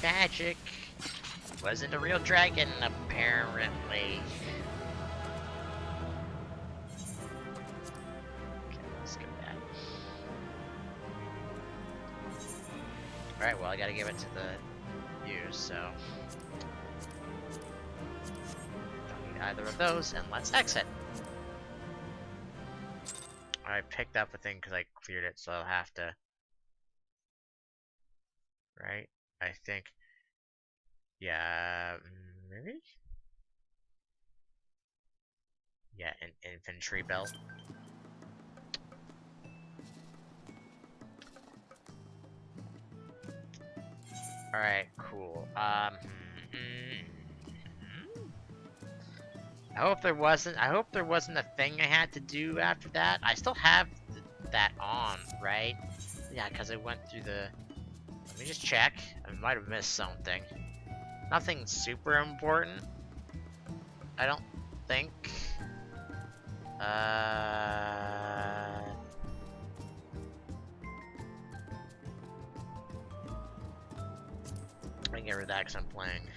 Magic. Wasn't a real dragon, apparently. Okay, let's get that. Alright, well, I gotta give it to the use, so. Don't need either of those, and let's exit. I picked up a thing because I cleared it, so I'll have to. Right? I think. Yeah, maybe? Yeah, an infantry belt. Alright, cool. I hope there wasn't a thing I had to do after that. I still have that on, right? Yeah, because I went through the... Let me just check. I might have missed something. Nothing super important. I don't think. I can get rid of that because I'm playing.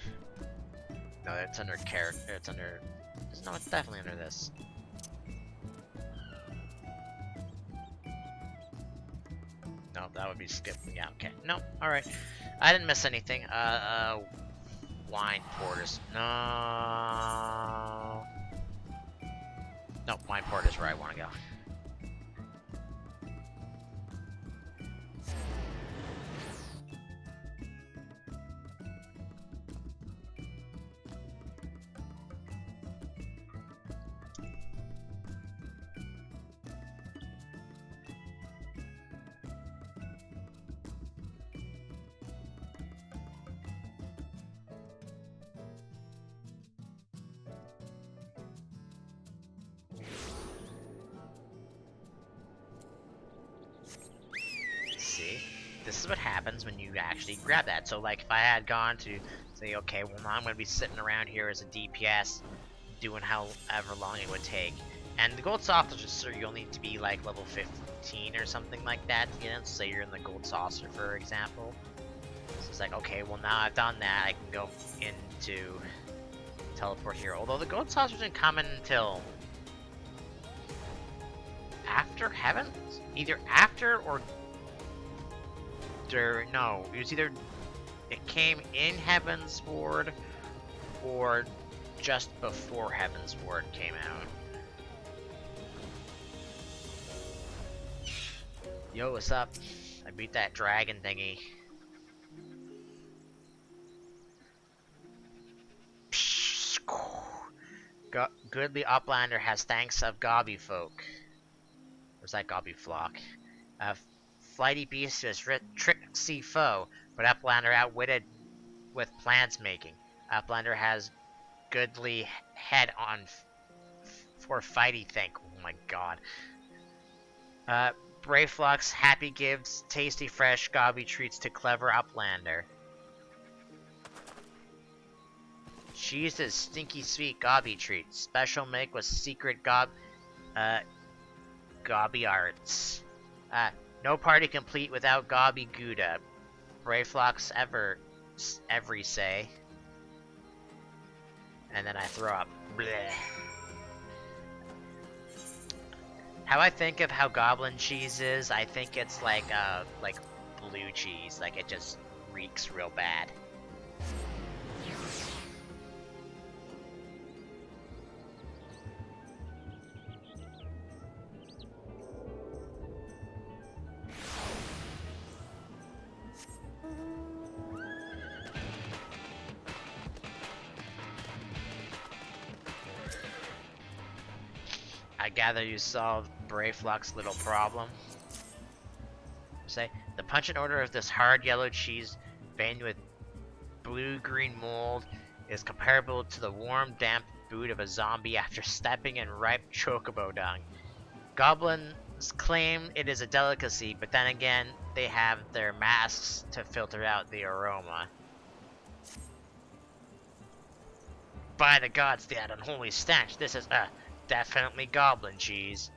No, it's under character. It's under. No, it's definitely under this. No, that would be skipped. Yeah, okay. No, alright. I didn't miss anything. Wine porters. No. No, wine porters where I want to go. This is what happens when you actually grab that. So like if I had gone to say, okay, well now I'm going to be sitting around here as a DPS doing however long it would take. And the gold saucer, you'll need to be like level 15 or something like that to get in. So say you're in the gold saucer, for example. So it's like, okay, well now I've done that, I can go into teleport here. Although the gold saucer didn't come in until after Heavens? Either after or no, it was either it came in Heaven's Ward or just before Heaven's Ward came out. Yo, what's up? I beat that dragon thingy. Goodly Uplander has thanks of Gobby folk. Where's that Gobby flock? Flighty beast is tricksy foe, but Uplander outwitted with plans making. Uplander has goodly head on for fighty think. Oh my god. Brave Flux happy gives tasty fresh Gobby treats to clever Uplander. Cheese is stinky sweet Gobby treats. Special make with secret Gobby arts. No party complete without Gobby Gouda. Brave Flux every say. And then I throw up. Blech. How I think of how goblin cheese is, I think it's like blue cheese. Like it just reeks real bad. I gather you solved Brave Flux's little problem. Say, the pungent odor of this hard yellow cheese veined with blue-green mold is comparable to the warm, damp boot of a zombie after stepping in ripe chocobo dung. Goblins claim it is a delicacy, but then again, they have their masks to filter out the aroma. By the gods, that unholy stench, this is, definitely goblin cheese.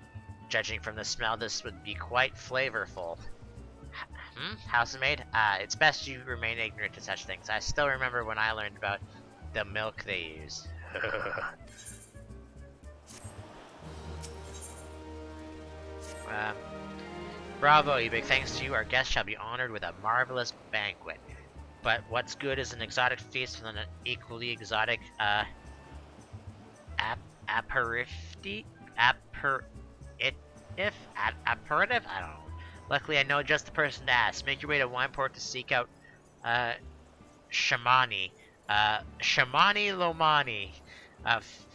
Judging from the smell, this would be quite flavorful. Housemaid? It's best you remain ignorant to such things. I still remember when I learned about the milk they use. Bravo, you big thanks to you. Our guests shall be honored with a marvelous banquet. But what's good is an exotic feast with an equally exotic, aperitif? Aperitif? I don't know. Luckily, I know just the person to ask. Make your way to Wineport to seek out, Shamani. Shamani Lomani.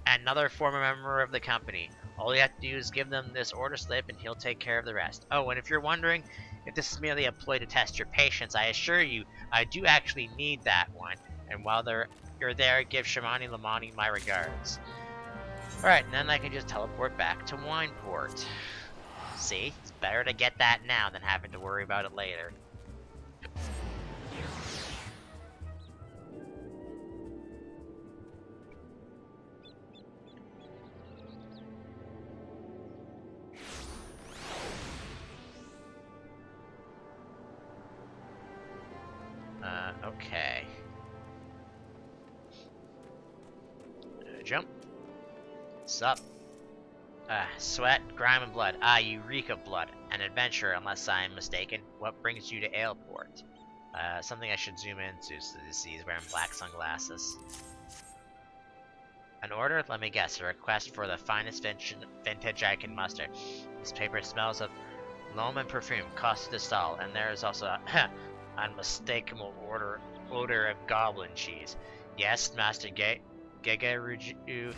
Another former member of the company. All you have to do is give them this order slip and he'll take care of the rest. Oh, and if you're wondering if this is merely a ploy to test your patience, I assure you, I do actually need that one. And while you're there, give Shamani Lomani my regards. Alright, and then I can just teleport back to Wineport. See? It's better to get that now than having to worry about it later. Okay. Jump. Sup? Sweat, grime, and blood. You reek of blood. An adventurer, unless I am mistaken. What brings you to Aleport? Something I should zoom into so you see he's wearing black sunglasses. An order? Let me guess. A request for the finest vintage I can muster. This paper smells of loam and perfume, cost to stall, and there is also a unmistakable odor of goblin cheese. Yes, Master Gegeruju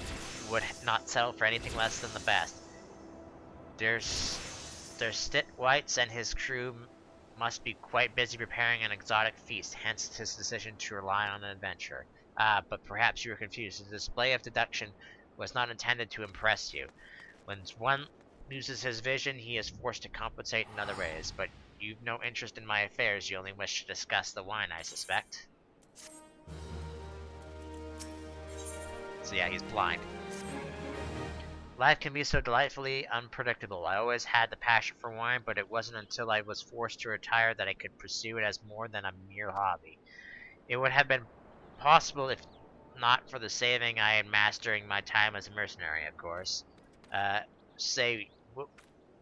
would not settle for anything less than the best. There's Stit Whites and his crew must be quite busy preparing an exotic feast, hence his decision to rely on an adventurer. But perhaps you were confused. The display of deduction was not intended to impress you. When one loses his vision, he is forced to compensate in other ways, but you've no interest in my affairs, you only wish to discuss the wine, I suspect. So yeah, he's blind. Life can be so delightfully unpredictable. I always had the passion for wine, but it wasn't until I was forced to retire that I could pursue it as more than a mere hobby. It would have been possible if not for the saving I had mastering my time as a mercenary, of course.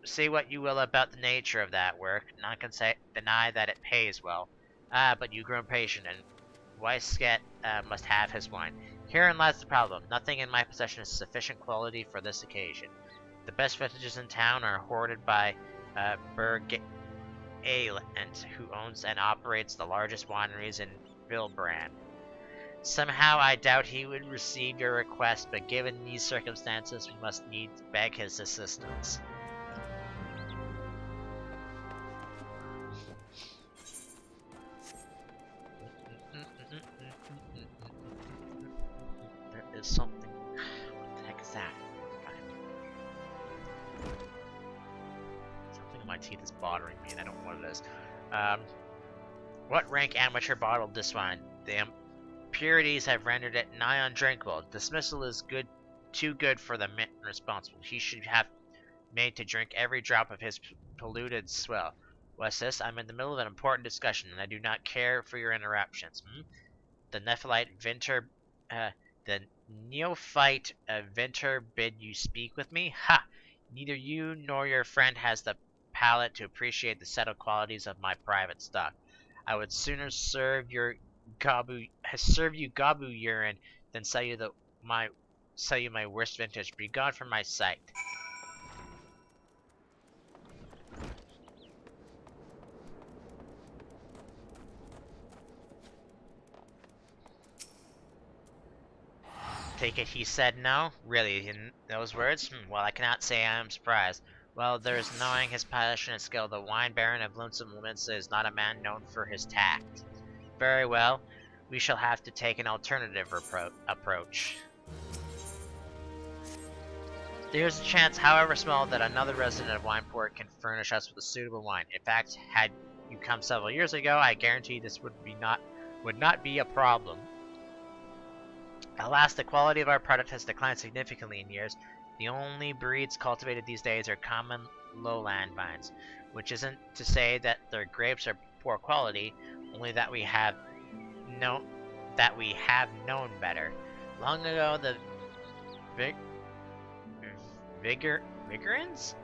say what you will about the nature of that work, none can deny that it pays well. But you grow impatient, and Weisket must have his wine. Herein lies the problem. Nothing in my possession is sufficient quality for this occasion. The best vintages in town are hoarded by Berg Aland, who owns and operates the largest wineries in Vilbrand. Somehow I doubt he would receive your request, but given these circumstances, we must needs beg his assistance. There is something. What the heck is that? Something in my teeth is bothering me, and I don't know what it is. What rank amateur bottled this wine? The impurities have rendered it nigh undrinkable. Dismissal is too good for the man responsible. He should have made to drink every drop of his polluted swill. What's this? I'm in the middle of an important discussion, and I do not care for your interruptions. The the neophyte Venter bid you speak with me? Ha! Neither you nor your friend has the palate to appreciate the settled qualities of my private stock. I would sooner serve you gabu urine than sell you my worst vintage. Be gone from my sight. Take it he said no? Really, in those words? Well, I cannot say I am surprised. Well, there's knowing his passionate skill. The wine baron of Lonesome Lominsa is not a man known for his tact. Very well, we shall have to take an alternative approach. There's a chance, however small, that another resident of Wineport can furnish us with a suitable wine. In fact, had you come several years ago, I guarantee this would not be a problem. Alas, the quality of our product has declined significantly in years. The only breeds cultivated these days are common lowland vines, which isn't to say that their grapes are poor quality, only that we have known better. Long ago, the Vigorons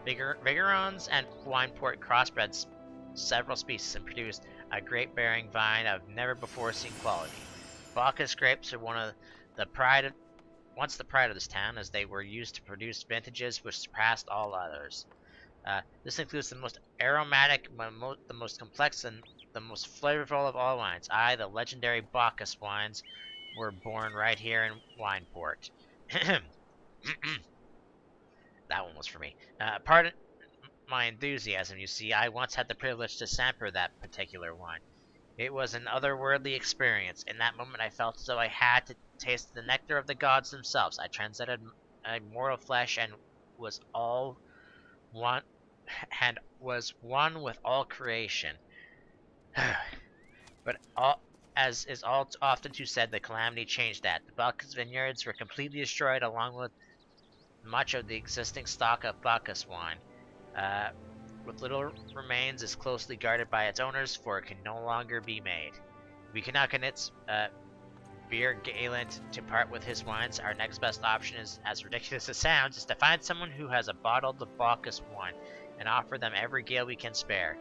and Wineport crossbred several species and produced a grape-bearing vine of never-before-seen quality. Bacchus grapes are once the pride of this town, as they were used to produce vintages which surpassed all others. This includes the most aromatic, the most complex, and the most flavorful of all wines. The legendary Bacchus wines were born right here in Wineport. That one was for me. Pardon my enthusiasm, you see. I once had the privilege to sample that particular wine. It was an otherworldly experience. In that moment I felt as though I had to taste the nectar of the gods themselves. I transcended mortal flesh and was one with all creation. But as is all too often said, the calamity changed that. The Bacchus vineyards were completely destroyed, along with much of the existing stock of Bacchus wine. What little remains is closely guarded by its owners, for it can no longer be made. We cannot convince Beer Galen to part with his wines. Our next best option is, as ridiculous as it sounds, is to find someone who has a bottle of Bacchus wine and offer them every gale we can spare.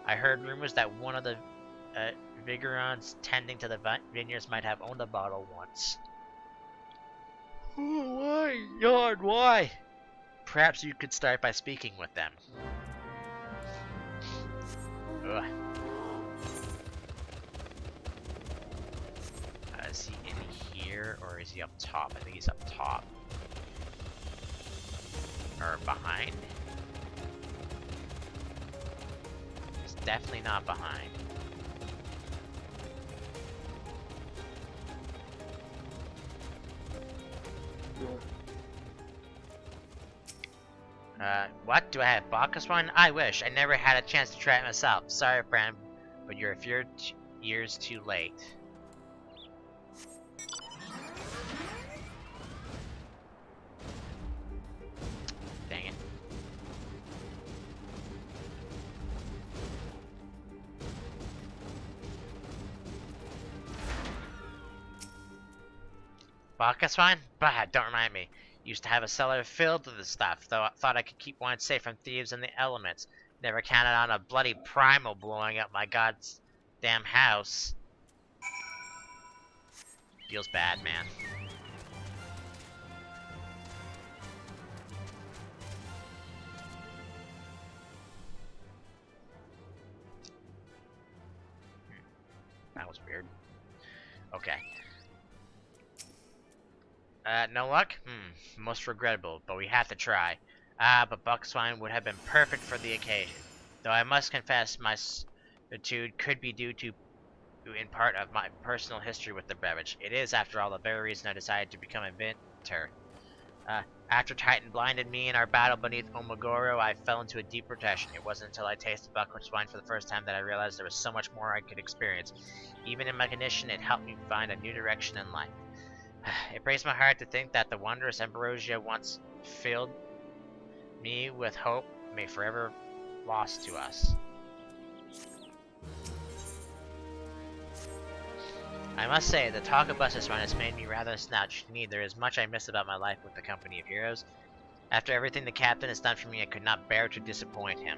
I heard rumors that one of the Vigorons tending to the vineyards might have owned a bottle once. Oh, why, God, why? Perhaps you could start by speaking with them. Ugh. Is he in here, or is he up top? I think he's up top. Or behind? He's definitely not behind. What? Do I have Bacchus wine? I wish. I never had a chance to try it myself. Sorry, Bram, but you're a few years too late. Dang it. Bacchus wine? Bah, don't remind me. Used to have a cellar filled with this stuff, though I thought I could keep wine safe from thieves and the elements. Never counted on a bloody primal blowing up my goddamn house. Feels bad, man. That was weird. Okay. No luck? Most regrettable, but we have to try. But Buckswine would have been perfect for the occasion. Though I must confess my certitude could be due to, in part, of my personal history with the beverage. It is, after all, the very reason I decided to become a inventor. After Titan blinded me in our battle beneath Omagoro, I fell into a deep depression. It wasn't until I tasted Buckswine for the first time that I realized there was so much more I could experience. Even in my condition, it helped me find a new direction in life. It breaks my heart to think that the wondrous ambrosia once filled me with hope may forever lost to us. I must say, the talk of Buckswine has made me rather snatched. Indeed, there is much I miss about my life with the company of heroes. After everything the captain has done for me, I could not bear to disappoint him.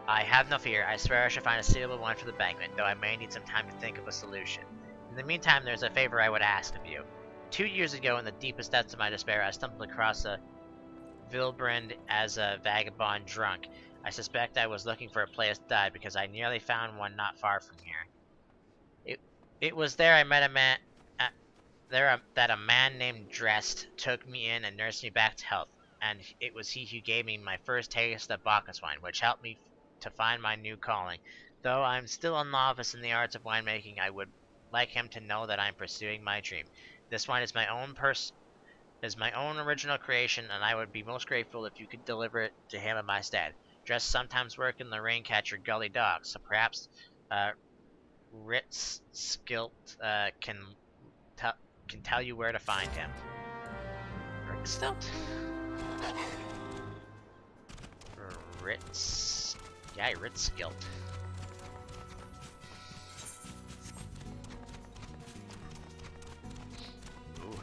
I have no fear. I swear I shall find a suitable wine for the banquet, though I may need some time to think of a solution. In the meantime, there's a favor I would ask of you. 2 years ago, in the deepest depths of my despair, I stumbled across a Vilbrand as a vagabond drunk. I suspect I was looking for a place to die because I nearly found one not far from here. It was there I met a man. That a man named Drest took me in and nursed me back to health, and it was he who gave me my first taste of Bacchuswine, which helped me to find my new calling. Though I'm still a novice in the arts of winemaking, I would like him to know that I'm pursuing my dream. This wine is my own original creation, and I would be most grateful if you could deliver it to him in my stead. Drest sometimes work in the Raincatcher Gully Docks, so perhaps Ritz Skilt can tell you where to find him. Ritz Yeah, Ritz Skilt. Ooh.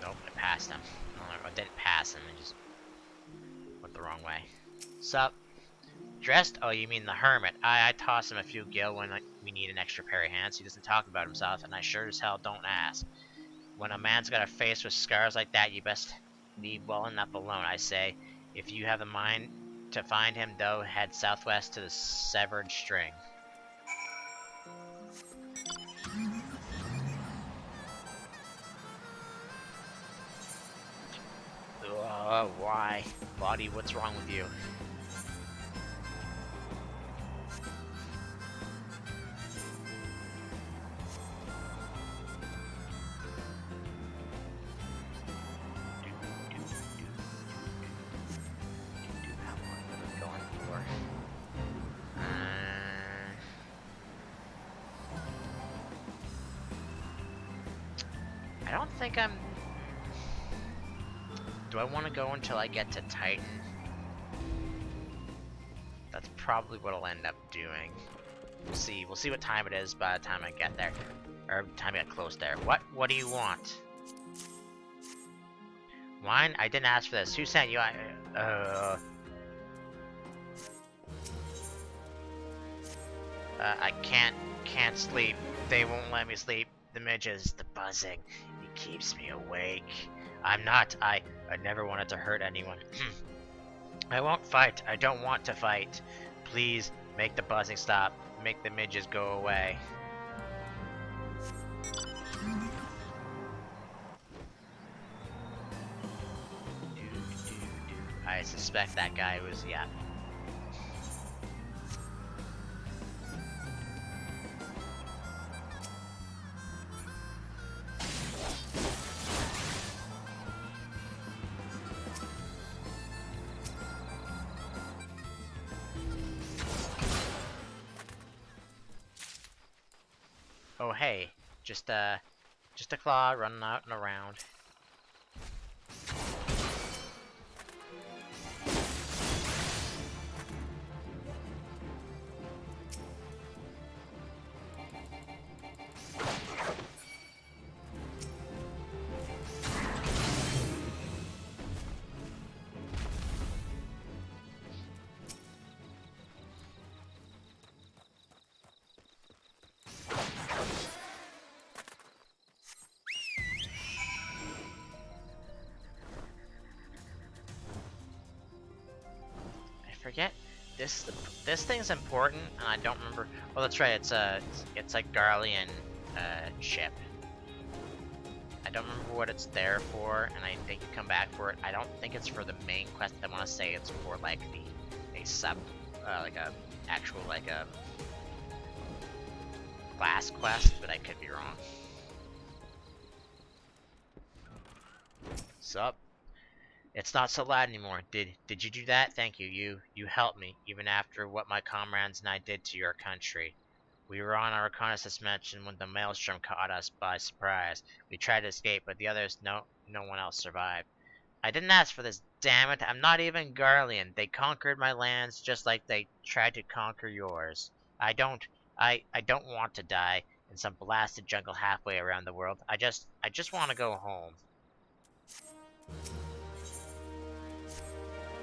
Nope, I passed him. I didn't pass him, I just went the wrong way. Sup? Dressed? Oh, you mean the hermit. I toss him a few gil when we need an extra pair of hands. He doesn't talk about himself, and I sure as hell don't ask. When a man's got a face with scars like that, you best leave well enough alone, I say. If you have the mind to find him, though, head southwest to the severed string. Why? Body, what's wrong with you? I don't think I'm... Do I want to go until I get to Titan? That's probably what I'll end up doing. We'll see. We'll see what time it is by the time I get there. Or time I get close there. What do you want? Wine? I didn't ask for this. Who sent you? I can't sleep. They won't let me sleep. The midges, the buzzing. It keeps me awake. I never wanted to hurt anyone. I won't fight. I don't want to fight. Please, make the buzzing stop. Make the midges go away. I suspect that guy was, yeah. Oh hey, just a claw running out and around. forget. This thing's important, and I don't remember. Oh, that's right. It's a Garlean ship. I don't remember what it's there for, and I think you come back for it. I don't think it's for the main quest. I want to say it's for like a sub, like a actual like a class quest, but I could be wrong. Sup? It's not so loud anymore. Did you do that? Thank you. You helped me, even after what my comrades and I did to your country. We were on our reconnaissance mission when the maelstrom caught us by surprise. We tried to escape, but the others, no one else survived. I didn't ask for this, damn it. I'm not even Garlean. They conquered my lands just like they tried to conquer yours. I don't want to die in some blasted jungle halfway around the world. I just want to go home.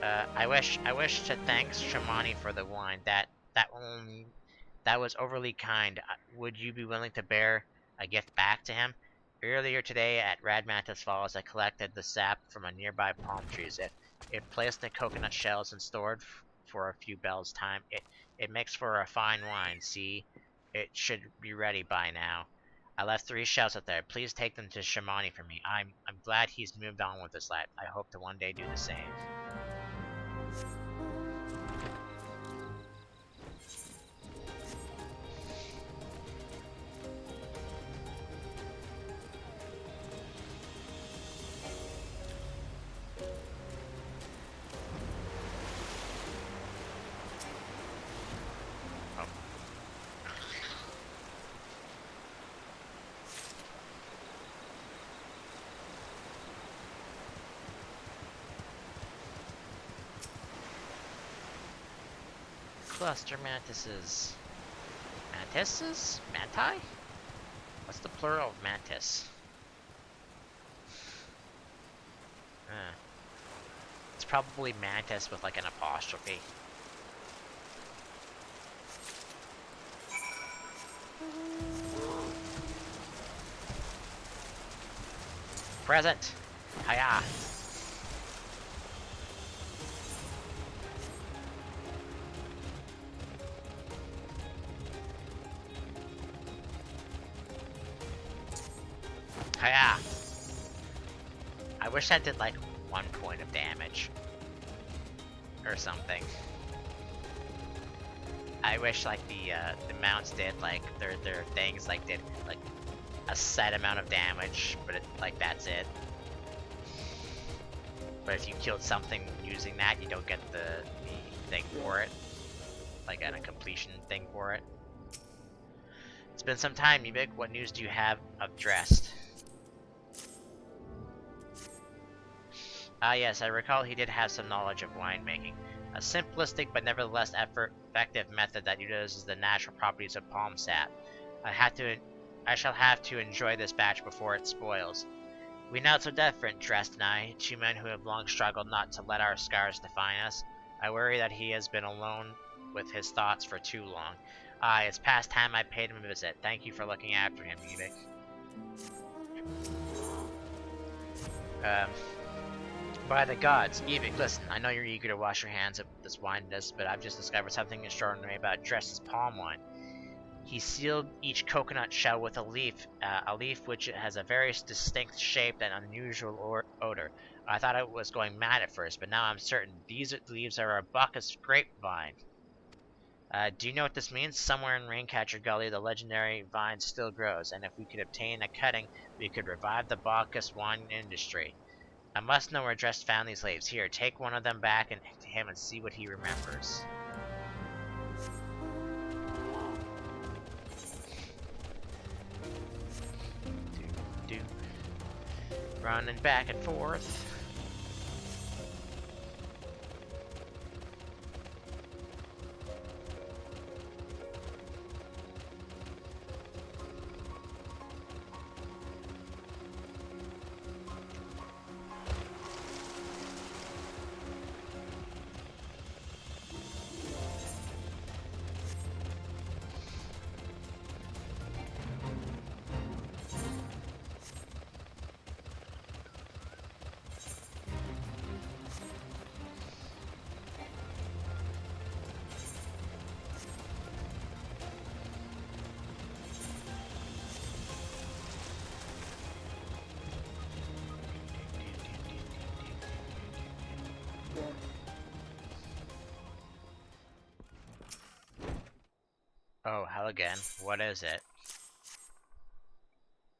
I wish to thank Shamani for the wine. That was overly kind. Would you be willing to bear a gift back to him? Earlier today at Radmantis Falls, I collected the sap from a nearby palm trees. It placed in coconut shells and stored for a few bells' time. It makes for a fine wine. See, it should be ready by now. I left 3 shells up there. Please take them to Shamani for me. I'm glad he's moved on with his life. I hope to one day do the same. Cluster mantises. Mantises? Manti? What's the plural of mantis? It's probably mantis with like an apostrophe. Present! Hiya! Hiya! I wish that did like 1 point of damage. Or something. I wish like the mounts did like their things like did like a set amount of damage, but like that's it. But if you killed something using that, you don't get the thing for it. Like a completion thing for it. It's been some time, Mimic. What news do you have of Dressed? Ah yes, I recall he did have some knowledge of winemaking. A simplistic but nevertheless effective method that utilizes the natural properties of palm sap. I shall have to enjoy this batch before it spoils. We not so different, Dressed and I, 2 men who have long struggled not to let our scars define us. I worry that he has been alone with his thoughts for too long. Ah, it's past time I paid him a visit. Thank you for looking after him, Mimic. By the gods, Evik, listen, I know you're eager to wash your hands of this wine dish, but I've just discovered something extraordinary about Dress's palm wine. He sealed each coconut shell with a leaf which has a very distinct shape and unusual odor. I thought I was going mad at first, but now I'm certain these leaves are a Bacchus grapevine. Do you know what this means? Somewhere in Raincatcher Gully, the legendary vine still grows, and if we could obtain a cutting, we could revive the Bacchus wine industry. I must know where Dressed found these leaves. Here, take one of them back to him and see what he remembers. Running back and forth. Oh, hell again. What is it?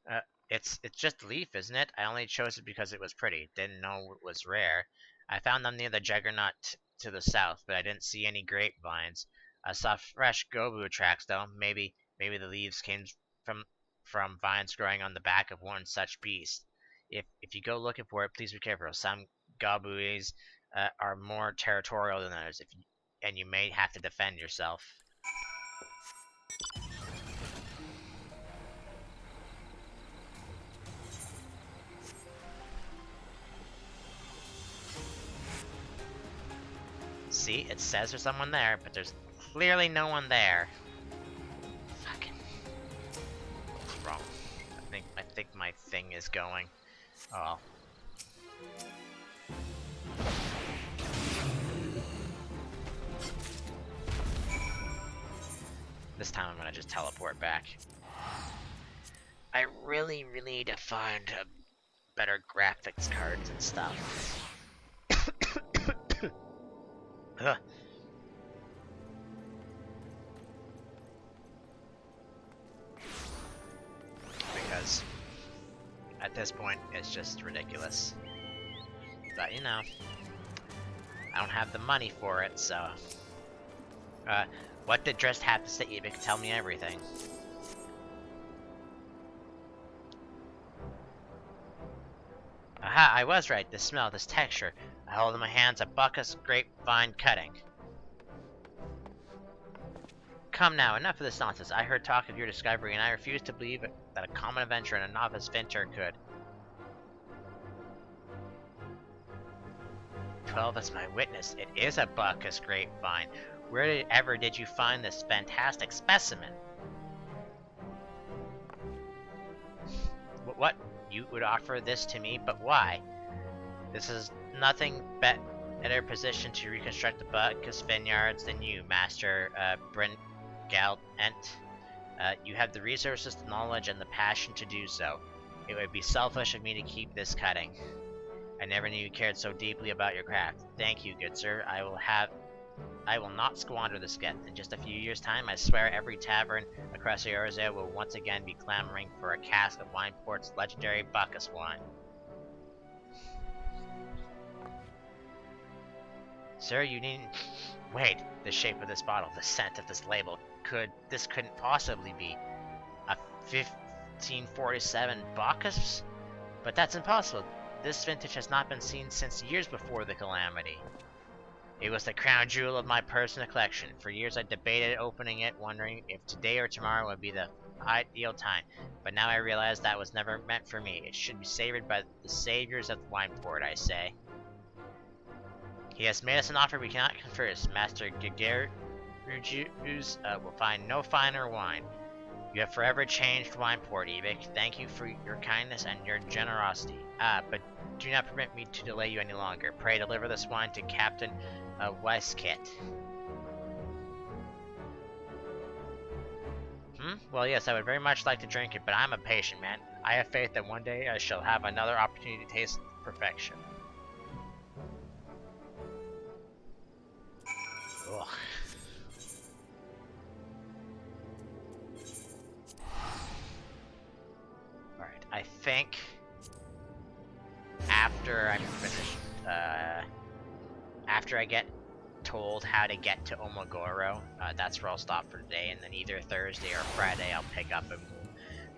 Uh, it's just leaf, isn't it? I only chose it because it was pretty. Didn't know it was rare. I found them near the Juggernaut to the south, but I didn't see any grapevines. I saw fresh gobu tracks though. Maybe the leaves came from from vines growing on the back of one such beast. If you go looking for it, please be careful. Some gobues are more territorial than others. And you may have to defend yourself. See, it says there's someone there, but there's clearly no one there. Fucking what's wrong? I think my thing is going. Oh. This time I'm gonna just teleport back. I really need to find better graphics cards and stuff. Ugh. Because at this point it's just ridiculous. But you know, I don't have the money for it, so what did just happen to Evic? Tell me everything. Aha, I was right. This smell, this texture. I hold in my hands a Bacchus grapevine cutting. Come now, enough of this nonsense. I heard talk of your discovery, and I refuse to believe that a common adventurer and a novice venture could. 12 as my witness. It is a Bacchus grapevine. Wherever did you find this fantastic specimen? What? You would offer this to me, but why? This is nothing better position to reconstruct the Bacchus vineyards than you, Master Bryngalent. You have the resources, the knowledge, and the passion to do so. It would be selfish of me to keep this cutting. I never knew you cared so deeply about your craft. Thank you, good sir. I will not squander this gift. In just a few years' time, I swear every tavern across the Eorzea will once again be clamoring for a cask of Wineport's legendary Bacchus wine. Sir, you needn't... Wait, the shape of this bottle, the scent of this label, this couldn't possibly be a 1547 Bacchus? But that's impossible. This vintage has not been seen since years before the calamity. It was the crown jewel of my personal collection. For years I debated opening it, wondering if today or tomorrow would be the ideal time. But now I realize that was never meant for me. It should be savored by the saviors of Wineport, I say. He has made us an offer we cannot confess. Master Gigerus will find no finer wine. You have forever changed Wineport, Evic. Thank you for your kindness and your generosity. But do not permit me to delay you any longer. Pray deliver this wine to Captain Weiskit. Well, yes, I would very much like to drink it, but I'm a patient man. I have faith that one day I shall have another opportunity to taste perfection. Ugh. Alright, I think after I'm finished, after I get told how to get to Omagoro, that's where I'll stop for today, and then either Thursday or Friday I'll pick up and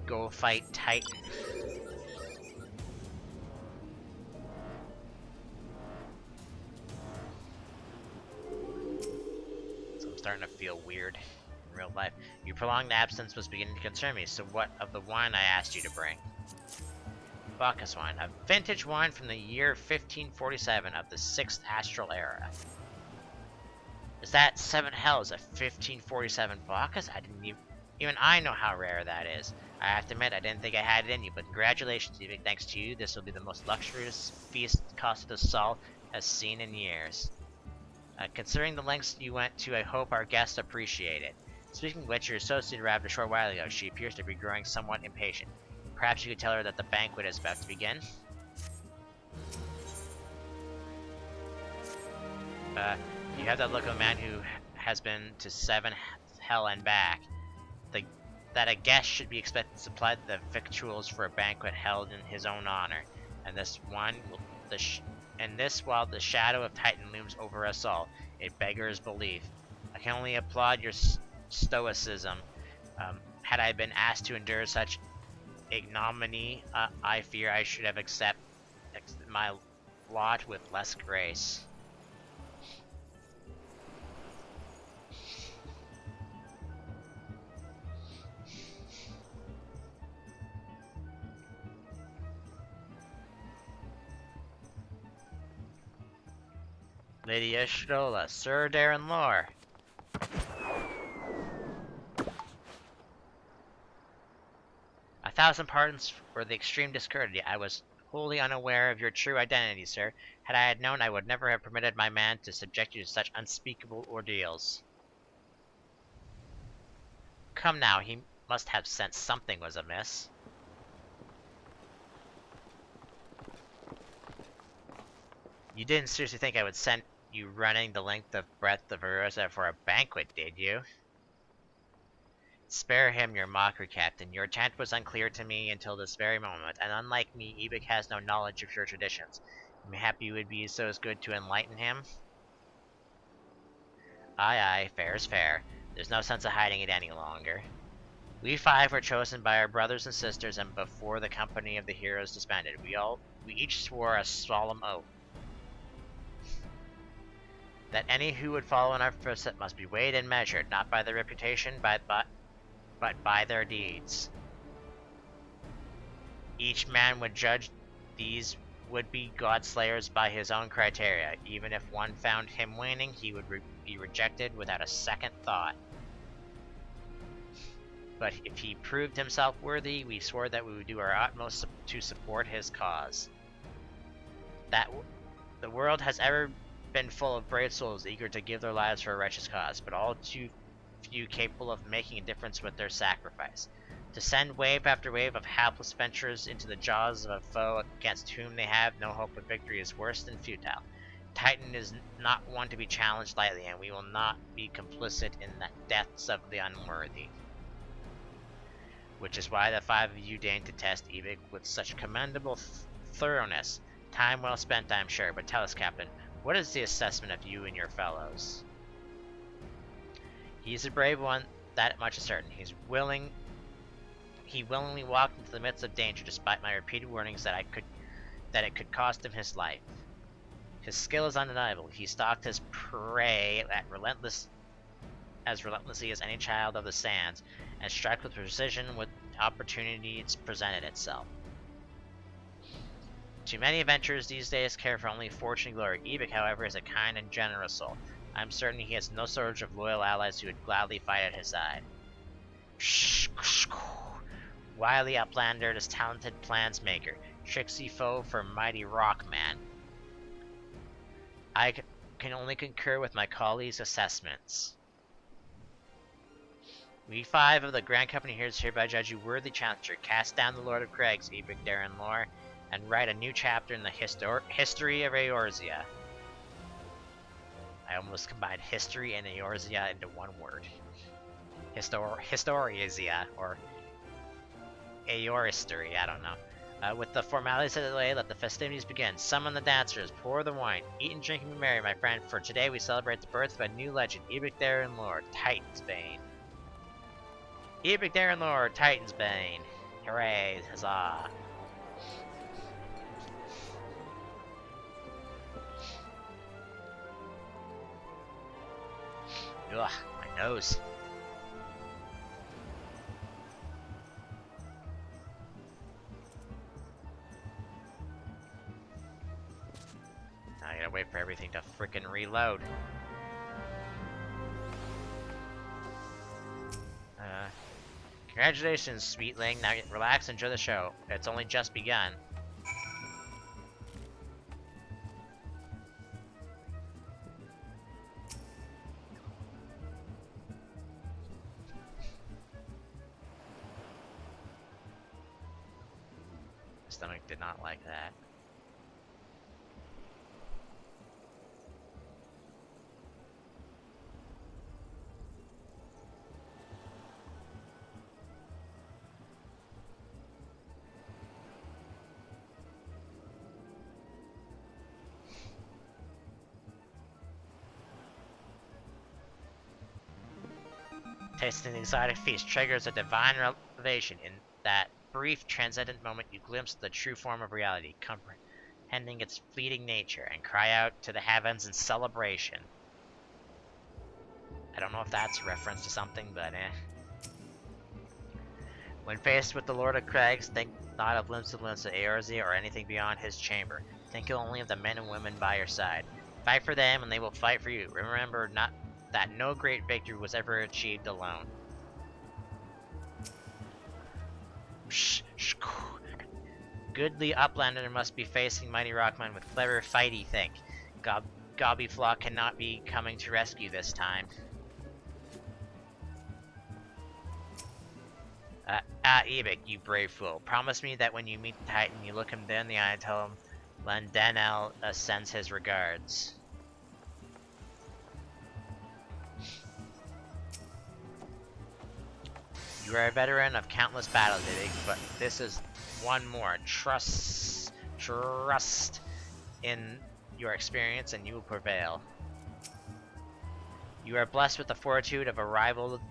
go fight Titan. So I'm starting to feel weird in real life. Your prolonged absence was beginning to concern me, so what of the wine I asked you to bring? Bacchus wine, a vintage wine from the year 1547 of the 6th Astral Era. Is that 7 hells a 1547 Bacchus? I didn't even I know how rare that is. I have to admit, I didn't think I had it in you, but congratulations, Evic. Thanks to you, this will be the most luxurious feast Costa del Sol has seen in years. Considering the lengths you went to, I hope our guests appreciate it. Speaking of which, your associate arrived a short while ago. She appears to be growing somewhat impatient. Perhaps you could tell her that the banquet is about to begin? You have that look of a man who has been to 7 hell and back. That a guest should be expected to supply the victuals for a banquet held in his own honor, and while the shadow of Titan looms over us all, it beggars belief. I can only applaud your stoicism. Had I been asked to endure such ignominy, I fear I should have accepted my lot with less grace. Lady Ishtola, Sir Darren Lore. A thousand pardons for the extreme discourtesy. I was wholly unaware of your true identity, sir. Had I known, I would never have permitted my man to subject you to such unspeakable ordeals. Come now, he must have sensed something was amiss. You didn't seriously think I would send you running the length of breadth of Erosa for a banquet, did you? Spare him your mockery, Captain. Your intent was unclear to me until this very moment, and unlike me, Ebik has no knowledge of your traditions. Mayhap you would be so good to enlighten him? Aye, fair is fair. There's no sense of hiding it any longer. We 5 were chosen by our brothers and sisters, and before the company of the heroes disbanded, we each swore a solemn oath that any who would follow in our footsteps must be weighed and measured, not by their reputation, but by their deeds. Each man would judge these would-be God-slayers by his own criteria. Even if one found him winning, he would be rejected without a second thought. But if he proved himself worthy, we swore that we would do our utmost to support his cause. That the world has ever been full of brave souls eager to give their lives for a righteous cause, but all too few capable of making a difference with their sacrifice. To send wave after wave of hapless venturers into the jaws of a foe against whom they have no hope of victory is worse than futile. Titan is not one to be challenged lightly, and we will not be complicit in the deaths of the unworthy. Which is why the 5 of you deigned to test Ebik with such commendable thoroughness. Time well spent, I am sure, but tell us, Captain, what is the assessment of you and your fellows? He's a brave one, that much is certain. He willingly walked into the midst of danger despite my repeated warnings that it could cost him his life. His skill is undeniable. He stalked his prey as relentlessly as any child of the sands, and struck with precision when opportunity presented itself. Too many adventurers these days care for only fortune and glory. Ebik, however, is a kind and generous soul. I am certain he has no shortage of loyal allies who would gladly fight at his side. Wily uplander, this talented plans maker, tricksy foe for mighty rockman. I can only concur with my colleagues' assessments. We 5 of the Grand Company here hereby judge you worthy challenger. Cast down the Lord of Crags, Ebik Darren Lore, and write a new chapter in the history of Eorzea. I almost combined history and Eorzea into one word. Historizea, or Eoristory, I don't know. With the formalities out of the way, let the festivities begin. Summon the dancers, pour the wine, eat and drink and be merry, my friend, for today we celebrate the birth of a new legend, Ebik Darren Lore, Titan's Bane. Ebik Darren Lore, Titan's Bane. Hooray, huzzah. Ugh, my nose. Now I gotta wait for everything to frickin' reload. Congratulations, sweetling. Now relax, enjoy the show. It's only just begun. Stomach did not like that. Tasting the exotic feast triggers a divine revelation. In that brief, transcendent moment, you glimpse the true form of reality, comprehending its fleeting nature, and cry out to the heavens in celebration. I don't know if that's a reference to something, but When faced with the Lord of Crags, think not of Limsa Limsa Eorzea or anything beyond his chamber. Think only of the men and women by your side. Fight for them, and they will fight for you. Remember that no great victory was ever achieved alone. Goodly Uplander must be facing mighty Rockman with clever fighty think. Gobbyflaw cannot be coming to rescue this time. Ebik, you brave fool. Promise me that when you meet the Titan, you look him dead in the eye and tell him Landanel sends his regards. You are a veteran of countless battles, Ebik, but this is one more. Trust in your experience and you will prevail. You are blessed with the fortitude of a rival,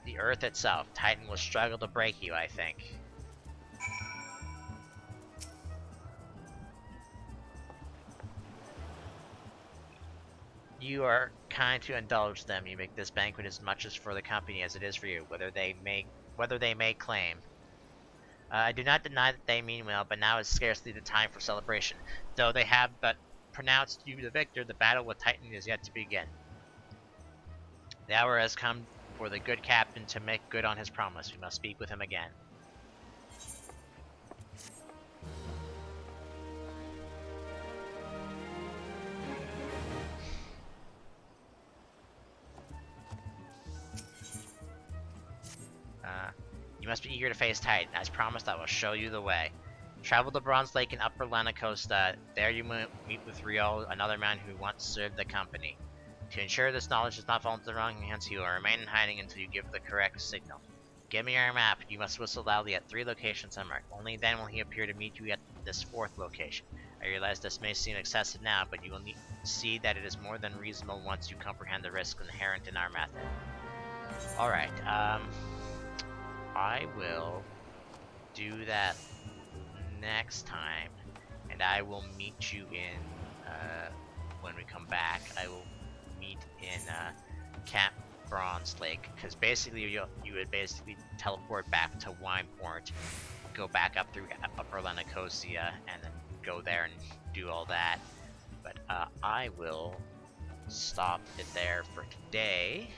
the Earth itself. Titan will struggle to break you, I think. You are kind to indulge them. You make this banquet as much as for the company as it is for you, whether they may claim. I do not deny that they mean well, but now is scarcely the time for celebration. Though they have but pronounced you the victor, the battle with Titan is yet to begin. The hour has come for the good captain to make good on his promise. We must speak with him again. You must be eager to face Titan. As promised, I will show you the way. Travel to Bronze Lake in Upper Lanacosta. There you meet with Rio, another man who once served the company. To ensure this knowledge does not fall into the wrong hands, he will remain in hiding until you give the correct signal. Give me your map. You must whistle loudly at 3 locations unmarked. Only then will he appear to meet you at this 4th location. I realize this may seem excessive now, but you will see that it is more than reasonable once you comprehend the risks inherent in our method. Alright, I will do that next time, and I will meet you in, when we come back, I will meet in, Camp Bronze Lake, because basically you would basically teleport back to Wineport, go back up through Upper Lanacosia, and then go there and do all that. But I will stop it there for today.